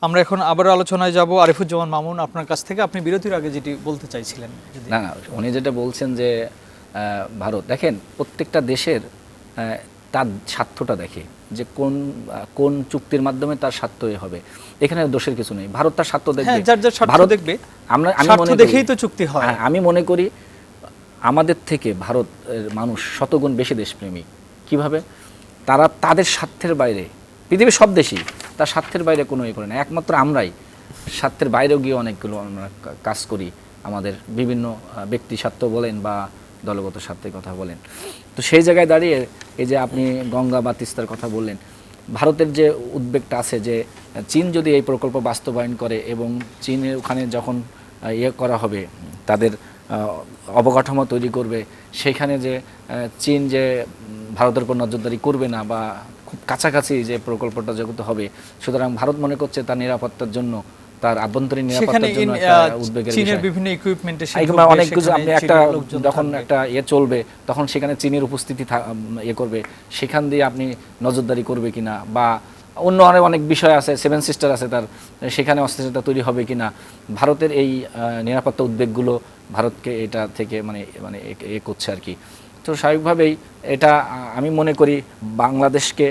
আমরা এখন আবারও আলোচনায় যাব। আরিফুজ্জামান মামুন, আপনার কাছ থেকে আপনি বিরতির আগে যেটি বলতে চাইছিলেন। না না, উনি যেটা বলছেন যে ভারত, দেখেন প্রত্যেকটা দেশের তার স্বার্থটা দেখে যে কোন চুক্তির মাধ্যমে তার স্বার্থ হবে। এখানে দোষের কিছু নেই, ভারত তার স্বার্থ দেখবে, যার যার স্বার্থ ভারত দেখবে, আমি স্বার্থ মনে করি দেখেই তো চুক্তি হয়। হ্যাঁ, আমি মনে করি আমাদের থেকে ভারতের মানুষ শতগুণ বেশি দেশপ্রেমিক। কিভাবে? তারা তাদের স্বার্থের বাইরে, পৃথিবীর সব দেশই তার স্বার্থের বাইরে কোনো ইয়ে করে না, একমাত্র আমরাই স্বার্থের বাইরেও গিয়ে অনেকগুলো আমরা কাজ করি, আমাদের বিভিন্ন ব্যক্তি স্বার্থ বলেন বা দলগত স্বার্থের কথা বলেন। তো সেই জায়গায় দাঁড়িয়ে এই যে আপনি গঙ্গা বা তিস্তার কথা বললেন, ভারতের যে উদ্বেগটা আছে যে চীন যদি এই প্রকল্প বাস্তবায়ন করে এবং চীনের ওখানে যখন ইয়ে করা হবে, তাদের অবকাঠামো তৈরি করবে, সেখানে যে চীন যে ভারতের উপর নজরদারি করবে না বা খুব কাছাকাছি যে প্রকল্পটা যেহেতু হবে, সুতরাং ভারত মনে করছে তার নিরাপত্তার জন্য, তার আভ্যন্তরীণ নিরাপত্তার জন্য একটা উদ্বেগের চীনের বিষয়। বিভিন্ন ইকুইপমেন্ট এসে একেবারে অনেক কিছু, আপনি একটা যখন একটা ইয়ে চলবে তখন সেখানে চীনের উপস্থিতি ইয়ে করবে, সেখান দিয়ে আপনি নজরদারি করবে কিনা, বা অন্য অনেক বিষয় আছে, 7 সিস্টার আছে তার, সেখানে অস্থিরতা তৈরি হবে কিনা। ভারতের এই নিরাপত্তা উদ্বেগগুলো ভারতকে এটা থেকে মানে এ করছে আর কি। তো স্বাভাবিকভাবেই এটা আমি মনে করি বাংলাদেশকে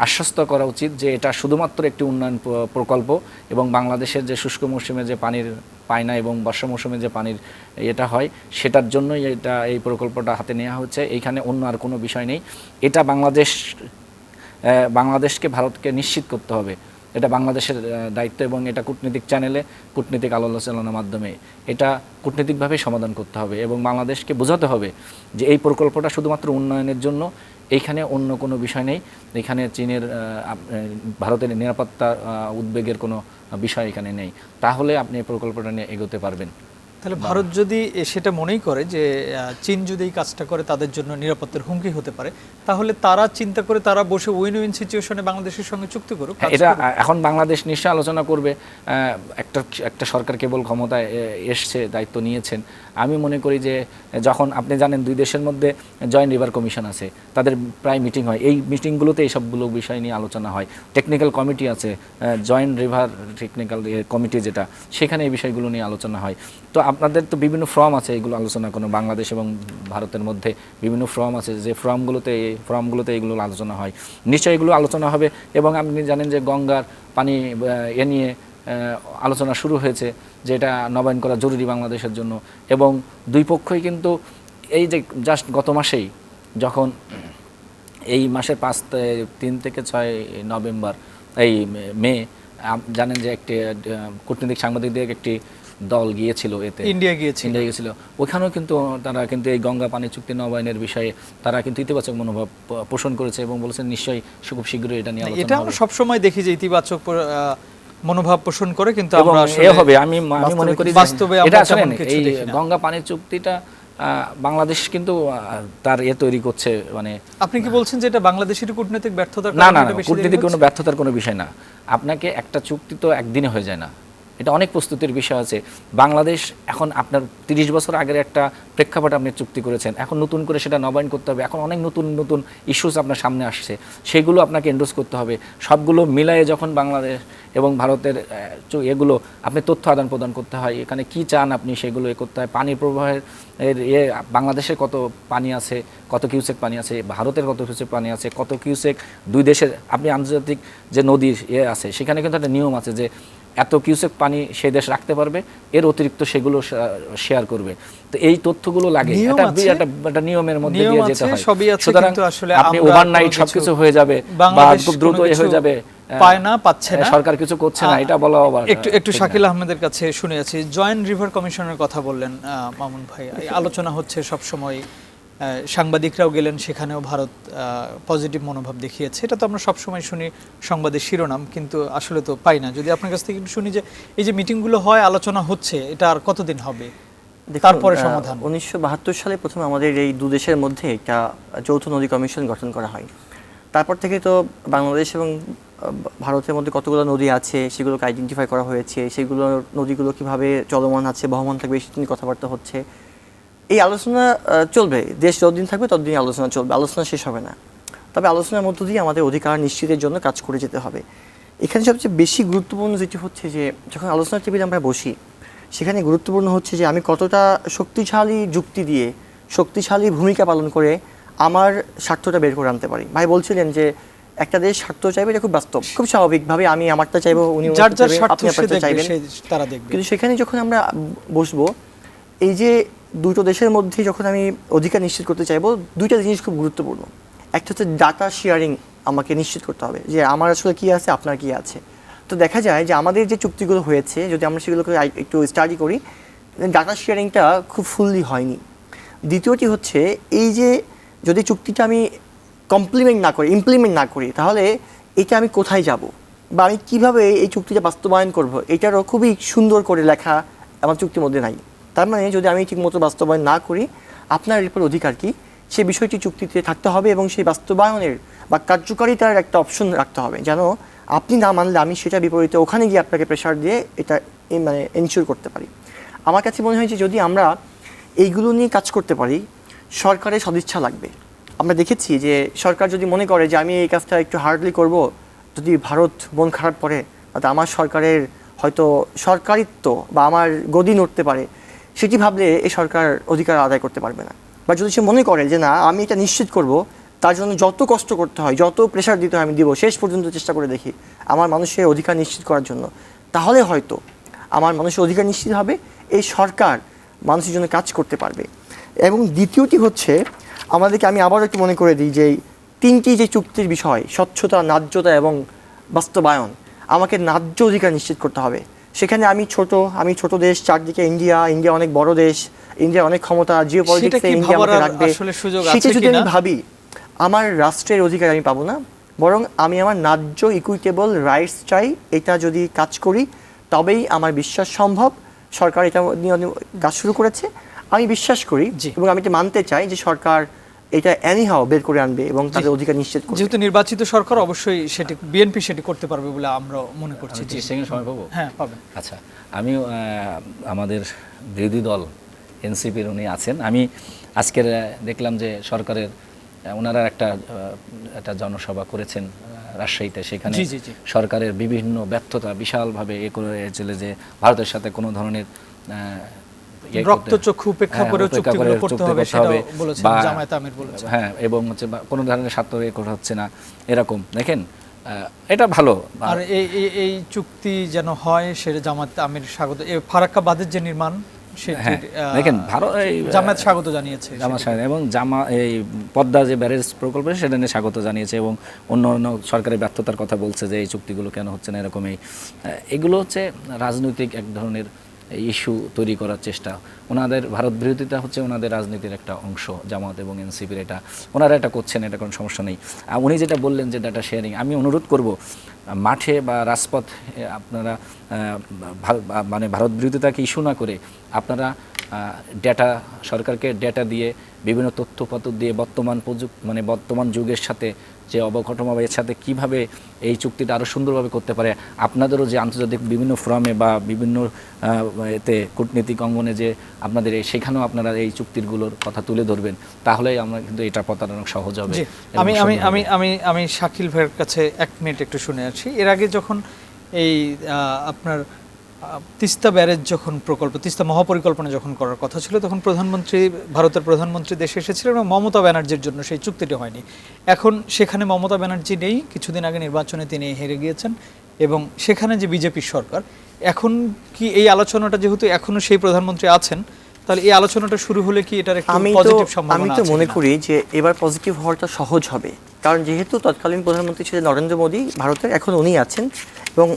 আশ্বস্ত করা উচিত যে এটা শুধুমাত্র একটি উন্নয়ন প্রকল্প, এবং বাংলাদেশের যে শুষ্ক মৌসুমে যে পানির পায় না এবং বর্ষা মৌসুমে যে পানির এটা হয়, সেটার জন্যই এই প্রকল্পটা হাতে নেওয়া হচ্ছে। এইখানে অন্য আর কোনো বিষয় নেই। এটা বাংলাদেশকে ভারতকে নিশ্চিত করতে হবে, এটা বাংলাদেশের দায়িত্ব, এবং এটা কূটনীতিক চ্যানেলে কূটনীতিক আলোচনার মাধ্যমে এটা কূটনীতিকভাবে সমাধান করতে হবে, এবং বাংলাদেশকে বোঝাতে হবে যে এই প্রকল্পটা শুধুমাত্র উন্নয়নের জন্য, এইখানে অন্য কোনো বিষয় নেই, এখানে চীনের ভারতের নিরাপত্তা উদ্বেগের কোনো বিষয় এখানে নেই। তাহলে আপনি এই প্রকল্পটা নিয়ে এগোতে পারবেন। তাহলে ভারত যদি সেটা মনেই করে যে চীন যদি এই কাজটা করে তাদের জন্য নিরাপত্তার হুমকি হতে পারে, তাহলে তারা চিন্তা করে তারা বসে উইন উইন সিচুয়েশনে বাংলাদেশের সঙ্গে চুক্তি করুক। এটা এখন বাংলাদেশ নিশ্চয় আলোচনা করবে। একটা সরকার কেবল ক্ষমতায় এসছে, দায়িত্ব নিয়েছেন। আমি মনে করি যে যখন আপনি জানেন 2 দেশের মধ্যে জয়েন্ট রিভার কমিশন আছে, তাদের প্রায় মিটিং হয়, এই মিটিংগুলোতে এই সবগুলো বিষয় নিয়ে আলোচনা হয়। টেকনিক্যাল কমিটি আছে, জয়েন্ট রিভার টেকনিক্যাল কমিটি যেটা, সেখানে এই বিষয়গুলো নিয়ে আলোচনা হয়। তো আপনাদের তো বিভিন্ন ফর্ম আছে এগুলো আলোচনা কোনো, বাংলাদেশ এবং ভারতের মধ্যে বিভিন্ন ফর্ম আছে, যে ফর্মগুলোতে এগুলো আলোচনা হয়। নিশ্চয়ই এগুলো আলোচনা হবে। এবং আপনি জানেন যে গঙ্গার পানি এ নিয়ে আলোচনা শুরু হয়েছে, যে এটা নবায়ন করা জরুরি বাংলাদেশের জন্য। এবং দুই পক্ষই কিন্তু এই যে জাস্ট গত মাসেই, যখন এই মাসের 3 থেকে 6 নভেম্বর এই মে, জানেন যে একটি কূটনৈতিক সাংবাদিকদের একটি দল গিয়েছিল, এতে ইন্ডিয়া গিয়েছিল। ওখানেও কিন্তু তারা কিন্তু এই গঙ্গা পানি চুক্তি নবায়নের বিষয়ে তারা কিন্তু ইতিবাচক মনোভাব পোষণ করেছে এবং বলেছেন নিশ্চয়ই খুব শীঘ্রই এটা নিয়ে আলোচনা হবে। এটা আমরা সবসময় দেখি যে ইতিবাচক মনোভাব পোষণ করে, কিন্তু আমরা আসলে হবে আমি মনে করি বাস্তবে এটা আসলে এই গঙ্গা পানি চুক্তিটা বাংলাদেশ কিন্তু তার তৈরি করছে। মানে আপনি কি বলছেন যে এটা বাংলাদেশের কূটনৈতিক ব্যর্থতার কারণে? না, কূটনৈতিক কোনো ব্যর্থতার কোনো বিষয় না। আপনাকে একটা চুক্তি তো একদিনে হয়ে যায় না, এটা অনেক প্রস্তুতির বিষয় আছে। বাংলাদেশ এখন আপনার 30 বছর আগের একটা প্রেক্ষাপটে আপনি চুক্তি করেছেন, এখন নতুন করে সেটা নবায়ন করতে হবে। এখন অনেক নতুন ইস্যুস আপনার সামনে আসছে, সেগুলো আপনাকে এন্ডোর্স করতে হবে। সবগুলো মিলায়ে যখন বাংলাদেশ এবং ভারতের এগুলো আপনি তথ্য আদান প্রদান করতে হয়, এখানে কি চান আপনি সেগুলো করতে হয়। পানির প্রবাহের বাংলাদেশের কত পানি আছে, কত কিউসেক পানি আছে, ভারতের কত কিউসেক পানি আছে, কত কিউসেক দুই দেশের, আপনি আন্তর্জাতিক যে নদীর আছে সেখানে কিন্তু একটা নিয়ম আছে যে এত কিউসেক পানি সেই দেশ রাখতে পারবে, এর অতিরিক্ত সেগুলো শেয়ার করবে। তো এই তথ্যগুলো লাগে, একটা নিয়মের মধ্যে দিয়ে যেতে হয়। সুতরাং আপনি ওভারনাইট সবকিছু হয়ে যাবে বা খুব দ্রুত হয়ে যাবে, পায় না, পাচ্ছে না, সরকার কিছু করছে না, এটা বলা আবার একটু শাকিল আহমেদের কাছে শুনে আছি। জয়েন্ট রিভার কমিশনের কথা বললেন মামুন ভাই, আলোচনা হচ্ছে সব সময়, সাংবাদিকরাও গেলেন, সেখানেও ভারত পজিটিভ মনোভাব দেখিয়েছে। এটা তো আমরা সবসময় শুনি সংবাদের শিরোনাম, কিন্তু আসলে তো পাই না। যদি আপনার কাছ থেকে একটু শুনি যে এই যে মিটিংগুলো হয়, আলোচনা হচ্ছে, এটা আর কতদিন হবে, তারপরে সমাধান? 1972 সালে প্রথমে আমাদের এই দু দেশের মধ্যে একটা যৌথ নদী কমিশন গঠন করা হয়। তারপর থেকে তো বাংলাদেশ এবং ভারতের মধ্যে কতগুলো নদী আছে সেগুলোকে আইডেন্টিফাই করা হয়েছে, সেগুলো নদীগুলো কিভাবে চলমান আছে, বহমান থাকবে, সেটা নিয়ে কথাবার্তা হচ্ছে। এই আলোচনা চলবে, দেশ যতদিন থাকবে ততদিন আলোচনা চলবে, আলোচনা শেষ হবে না। তবে আলোচনার মধ্য দিয়ে আমাদের অধিকার নিশ্চিতের জন্য কাজ করে যেতে হবে। এখানে সবচেয়ে বেশি গুরুত্বপূর্ণ যেটি হচ্ছে যে যখন আলোচনার টেবিলে আমরা বসি, সেখানে গুরুত্বপূর্ণ হচ্ছে যে আমি কতটা শক্তিশালী যুক্তি দিয়ে, শক্তিশালী ভূমিকা পালন করে আমার স্বার্থটা বের করে আনতে পারি। ভাই বলছিলেন যে একটা দেশ স্বার্থ চাইবে, এটা খুব বাস্তব, খুব স্বাভাবিকভাবে আমি আমারটা চাইবো, উনি যার যার স্বার্থ আপনি আপনারটা চাইবেন, তারা দেখবে। কিন্তু সেখানে যখন আমরা বসবো, এই যে দুটো দেশের মধ্যে যখন আমি অধিকার নিশ্চিত করতে চাইবো, দুইটা জিনিস খুব গুরুত্বপূর্ণ। একটা হচ্ছে ডাটা শেয়ারিং, আমাকে নিশ্চিত করতে হবে যে আমার আসলে কী আছে, আপনার কী আছে। তো দেখা যায় যে আমাদের যে চুক্তিগুলো হয়েছে, যদি আমরা সেগুলোকে একটু স্টাডি করি, ডাটা শেয়ারিংটা খুব ফুললি হয়নি। দ্বিতীয়টি হচ্ছে এই যে যদি চুক্তিটা আমি কমপ্লিমেন্ট না করি, ইমপ্লিমেন্ট না করি, তাহলে এটা আমি কোথায় যাব বা আমি কীভাবে এই চুক্তিটা বাস্তবায়ন করব, এটারও খুবই সুন্দর করে লেখা আমার চুক্তির মধ্যে নাই। তার মানে যদি আমি ঠিকমতো বাস্তবায়ন না করি, আপনার এরপর অধিকার কী, সে বিষয়টি চুক্তিতে থাকতে হবে এবং সেই বাস্তবায়নের বা কার্যকারিতার একটা অপশন রাখতে হবে, যেন আপনি না মানলে আমি সেটা বিপরীতে ওখানে গিয়ে আপনাকে প্রেশার দিয়ে এটা মানে এনশিওর করতে পারি। আমার কাছে মনে হয় যে যদি আমরা এইগুলো নিয়ে কাজ করতে পারি, সরকারের সদিচ্ছা লাগবে। আমরা দেখেছি যে সরকার যদি মনে করে যে আমি এই কাজটা একটু হার্ডলি করব, যদি ভারত মন খারাপ করে, তাতে আমার সরকারের হয়তো সরকারিত্ব বা আমার গদি নড়তে পারে, সেটি ভাবলে এই সরকার অধিকার আদায় করতে পারবে না। বা যদি সে মনে করে যে না, আমি এটা নিশ্চিত করব, তার জন্য যত কষ্ট করতে হয়, যত প্রেশার দিতে হয় আমি দিব, শেষ পর্যন্ত চেষ্টা করে দেখি আমার মানুষের অধিকার নিশ্চিত করার জন্য, তাহলে হয়তো আমার মানুষের অধিকার নিশ্চিত হবে, এই সরকার মানুষের জন্য কাজ করতে পারবে। এবং দ্বিতীয়টি হচ্ছে আমাদেরকে, আমি আবারও একটু মনে করে দিই যে তিনটি যে চুক্তির বিষয়, স্বচ্ছতা, ন্যায্যতা এবং বাস্তবায়ন, আমাকে ন্যায্য অধিকার নিশ্চিত করতে হবে। সেখানে আমি ছোট দেশ, চারদিকে ইন্ডিয়া অনেক বড় দেশ, ইন্ডিয়ার অনেক ক্ষমতা, জিও পলিটিক্সে ইন্ডিয়া আমাকে রাখবে, সেটা যদি আমি ভাবি, আমার রাষ্ট্রের অধিকার আমি পাবো না, বরং আমি আমার ন্যায্য ইকুইটেবল রাইটস চাই। এটা যদি কাজ করি তবেই আমার বিশ্বাস সম্ভব। সরকার এটা নিয়ে কাজ শুরু করেছে, আমি বিশ্বাস করি এবং আমি এটা মানতে চাই যে সরকার এটা এনিহাও বের করে আনবে এবং তাদের অধিকার নিশ্চিত করবে। যেহেতু নির্বাচিত সরকার, অবশ্যই সেটি বিএনপি সেটি করতে পারবে বলে আমরা মনে করছি। জি, সেকেন্ড সময় পাবো? হ্যাঁ, পাবেন। আচ্ছা, আমিও আমাদের বিরোধী দল এনসিপির উনি আছেন, আমি আজকের দেখলাম যে সরকারের ওনারা একটা জনসভা করেছেন রাজশাহীতে, সেখানে সরকারের বিভিন্ন ব্যর্থতা বিশালভাবে করেছিল, যে ভারতের সাথে কোনো ধরনের রক্তচক্ষু উপেক্ষা করে চুক্তিগুলো করতে হবে, সেটা বলেছেন জামায়াত আমির বলেছেন। হ্যাঁ, এবং হচ্ছে কোনো ধরনের স্বার্থ করা হচ্ছে না, এরকম দেখেন, এটা ভালো। আর এই চুক্তি যেন হয়, সেটা জামায়াত আমির স্বাগত। ফারাক্কা বাঁধের যে নির্মাণ, দেখেন ভারত জামায়াত স্বাগত জানিয়েছে, এবং এই পদ্মা যে ব্যারেজ প্রকল্প সেটা নিয়ে স্বাগত জানিয়েছে, এবং অন্য সরকারের ব্যর্থতার কথা বলছে যে এই চুক্তিগুলো কেন হচ্ছে না, এরকম এগুলো হচ্ছে রাজনৈতিক এক ধরনের ইস্যু তৈরি করার চেষ্টা। ওনাদের ভারত বিরোধিতা হচ্ছে ওনাদের রাজনীতির একটা অংশ, জামাত এবং এনসিপির, এটা ওনারা এটা করছেন, এটা কোনো সমস্যা নেই। উনি যেটা বললেন যে ডাটা শেয়ারিং, আমি অনুরোধ করব মাঠে বা রাজপথ আপনারা মানে ভারত বিরোধিতাকে ইস্যু না করে আপনারা ডেটা, সরকারকে ডেটা দিয়ে, বিভিন্ন তথ্যপত্র দিয়ে বর্তমান যুগের সাথে যে অবকাঠামো, এর সাথে কীভাবে এই চুক্তিটা আরও সুন্দরভাবে করতে পারে, আপনাদেরও যে আন্তর্জাতিক বিভিন্ন ফোরামে বা বিভিন্ন এতে কূটনীতিক অঙ্গনে যে আপনাদের সেখানেও আপনারা এই চুক্তিগুলোর কথা তুলে ধরবেন, তাহলেই আমরা কিন্তু এটা প্রতারণা সহজ হবে। আমি শাকিল ভাইয়ের কাছে 1 মিনিট একটু শুনে আছি। এর আগে যখন এই আপনার তিস্তা ব্যারেজ যখন প্রকল্প, তিস্তা মহাপরিকল্পনা যখন করার কথা ছিল, তখন ভারতের প্রধানমন্ত্রী দেশে এসেছিলেন এবং মমতা ব্যানার্জির জন্য সেই চুক্তিটি হয়নি। এখন সেখানে মমতা ব্যানার্জি নেই, কিছুদিন আগে নির্বাচনে তিনি হেরে গিয়েছেন, এবং সেখানে যে বিজেপির সরকার, এখন কি এই আলোচনাটা, যেহেতু এখনও সেই প্রধানমন্ত্রী আছেন, তাহলে এই আলোচনাটা শুরু হলে কি এটার একটু আমি তো পজিটিভ সম্ভাবনা আছে মনে কিনা? করি যে এবার পজিটিভ হওয়াটা সহজ হবে, কারণ যেহেতু তৎকালীন প্রধানমন্ত্রী ছিলেন নরেন্দ্র মোদী ভারতের, এখন উনি আছেন এবং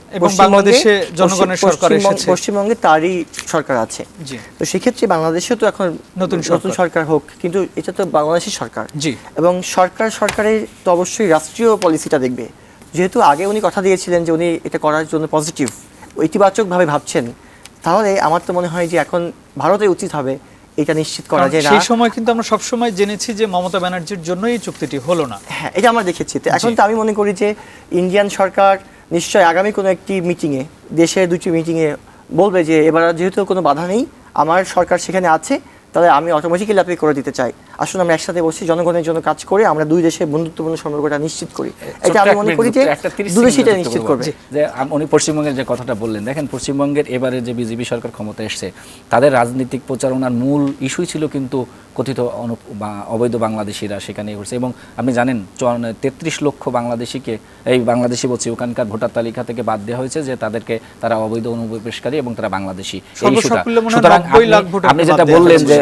বাংলাদেশে জনগণের সরকার এসেছে, পশ্চিমবঙ্গে তারই সরকার আছে। জি, তো সেক্ষেত্রে বাংলাদেশেও তো এখন নতুন সরকার হোক, কিন্তু এটা তো বাংলাদেশের সরকার। জি, এবং সরকারের তো অবশ্যই রাষ্ট্রীয় পলিসিটা দেখবে। যেহেতু আগে উনি কথা দিয়েছিলেন যে উনি এটা করার জন্য পজিটিভ ইতিবাচকভাবে ভাবছেন, তাহলে আমার তো মনে হয় যে এখন ভারতের উচিত হবে এটা নিশ্চিত করা যায় না। সেই সময় কিন্তু আমরা সব সময় জেনেছি যে মমতা ব্যানার্জির জন্যই এই চুক্তিটি হলো না। হ্যাঁ, এটা আমরা দেখেছি। তো এখন তো আমি মনে করি যে ইন্ডিয়ান সরকার নিশ্চয় আগামী কোনো একটি মিটিংয়ে, দেশের দুটি মিটিংয়ে বলবে যে এবার যেহেতু কোনো বাধা নেই, আমার সরকার সেখানে আছে, তাহলে আমি অটোমেটিক্যালি অ্যাপ্লাই করে দিতে চাই। আসুন আমরা একসাথে বসে জনগণের জন্য কাজ করে আমরা দুই দেশের বন্ধুত্বপূর্ণ সম্পর্কটা নিশ্চিত করি। এটা আমি মনে করি যে দুই দেশই এটা নিশ্চিত করবে। যে উনি পশ্চিমবঙ্গের যে কথাটা বললেন, দেখেন পশ্চিমবঙ্গের এবারে যে বিজেপি সরকার ক্ষমতা এসছে, তাদের রাজনৈতিক প্রচারণার মূল ইস্যুই ছিল কিন্তু কথিত অবৈধ বাংলাদেশিরা সেখানে করছে। এবং আপনি জানেন 33 লক্ষ বাংলাদেশিকে, এই বাংলাদেশি বলছি, ওখানকার ভোটার তালিকা থেকে বাদ দেওয়া হয়েছে যে তারা অবৈধ অনুপ্রবেশকারী এবং তারা বাংলাদেশি। সুতরাং আপনি যেটা বললেন যে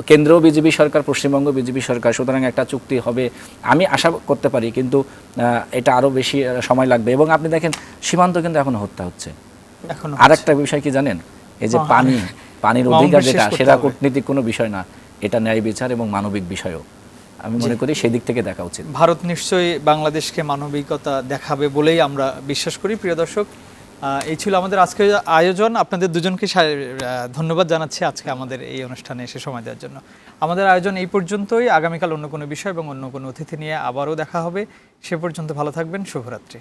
কেন্দ্রীয় বিজেপি সরকার, পশ্চিমবঙ্গ বিজেপি সরকার, সুতরাং একটা চুক্তি হবে আমি আশা করতে পারি, কিন্তু এটা আরো বেশি সময় লাগবে। এবং আপনি দেখেন সীমান্ত কিন্তু এখন হত্যা হচ্ছে। আর একটা বিষয় কি জানেন, এই যে পানির অধিকার যেটা, সেটা কূটনীতিক কোনো বিষয় না, এটা ন্যায় বিচার এবং মানবিক বিষয়ও। আমি মনে করি সেই দিক থেকে দেখা উচিত। ভারত নিশ্চয়ই বাংলাদেশকে মানবিকতা দেখাবে বলেই আমরা বিশ্বাস করি। প্রিয় দর্শক, এই ছিল আমাদের আজকের আয়োজন। আপনাদের দুজনকে ধন্যবাদ জানাচ্ছি আজকে আমাদের এই অনুষ্ঠানে এসে সময় দেওয়ার জন্য। আমাদের আয়োজন এই পর্যন্তই। আগামীকাল অন্য কোনো বিষয় এবং অন্য কোনো অতিথি নিয়ে আবারও দেখা হবে। সে পর্যন্ত ভালো থাকবেন। শুভরাত্রি।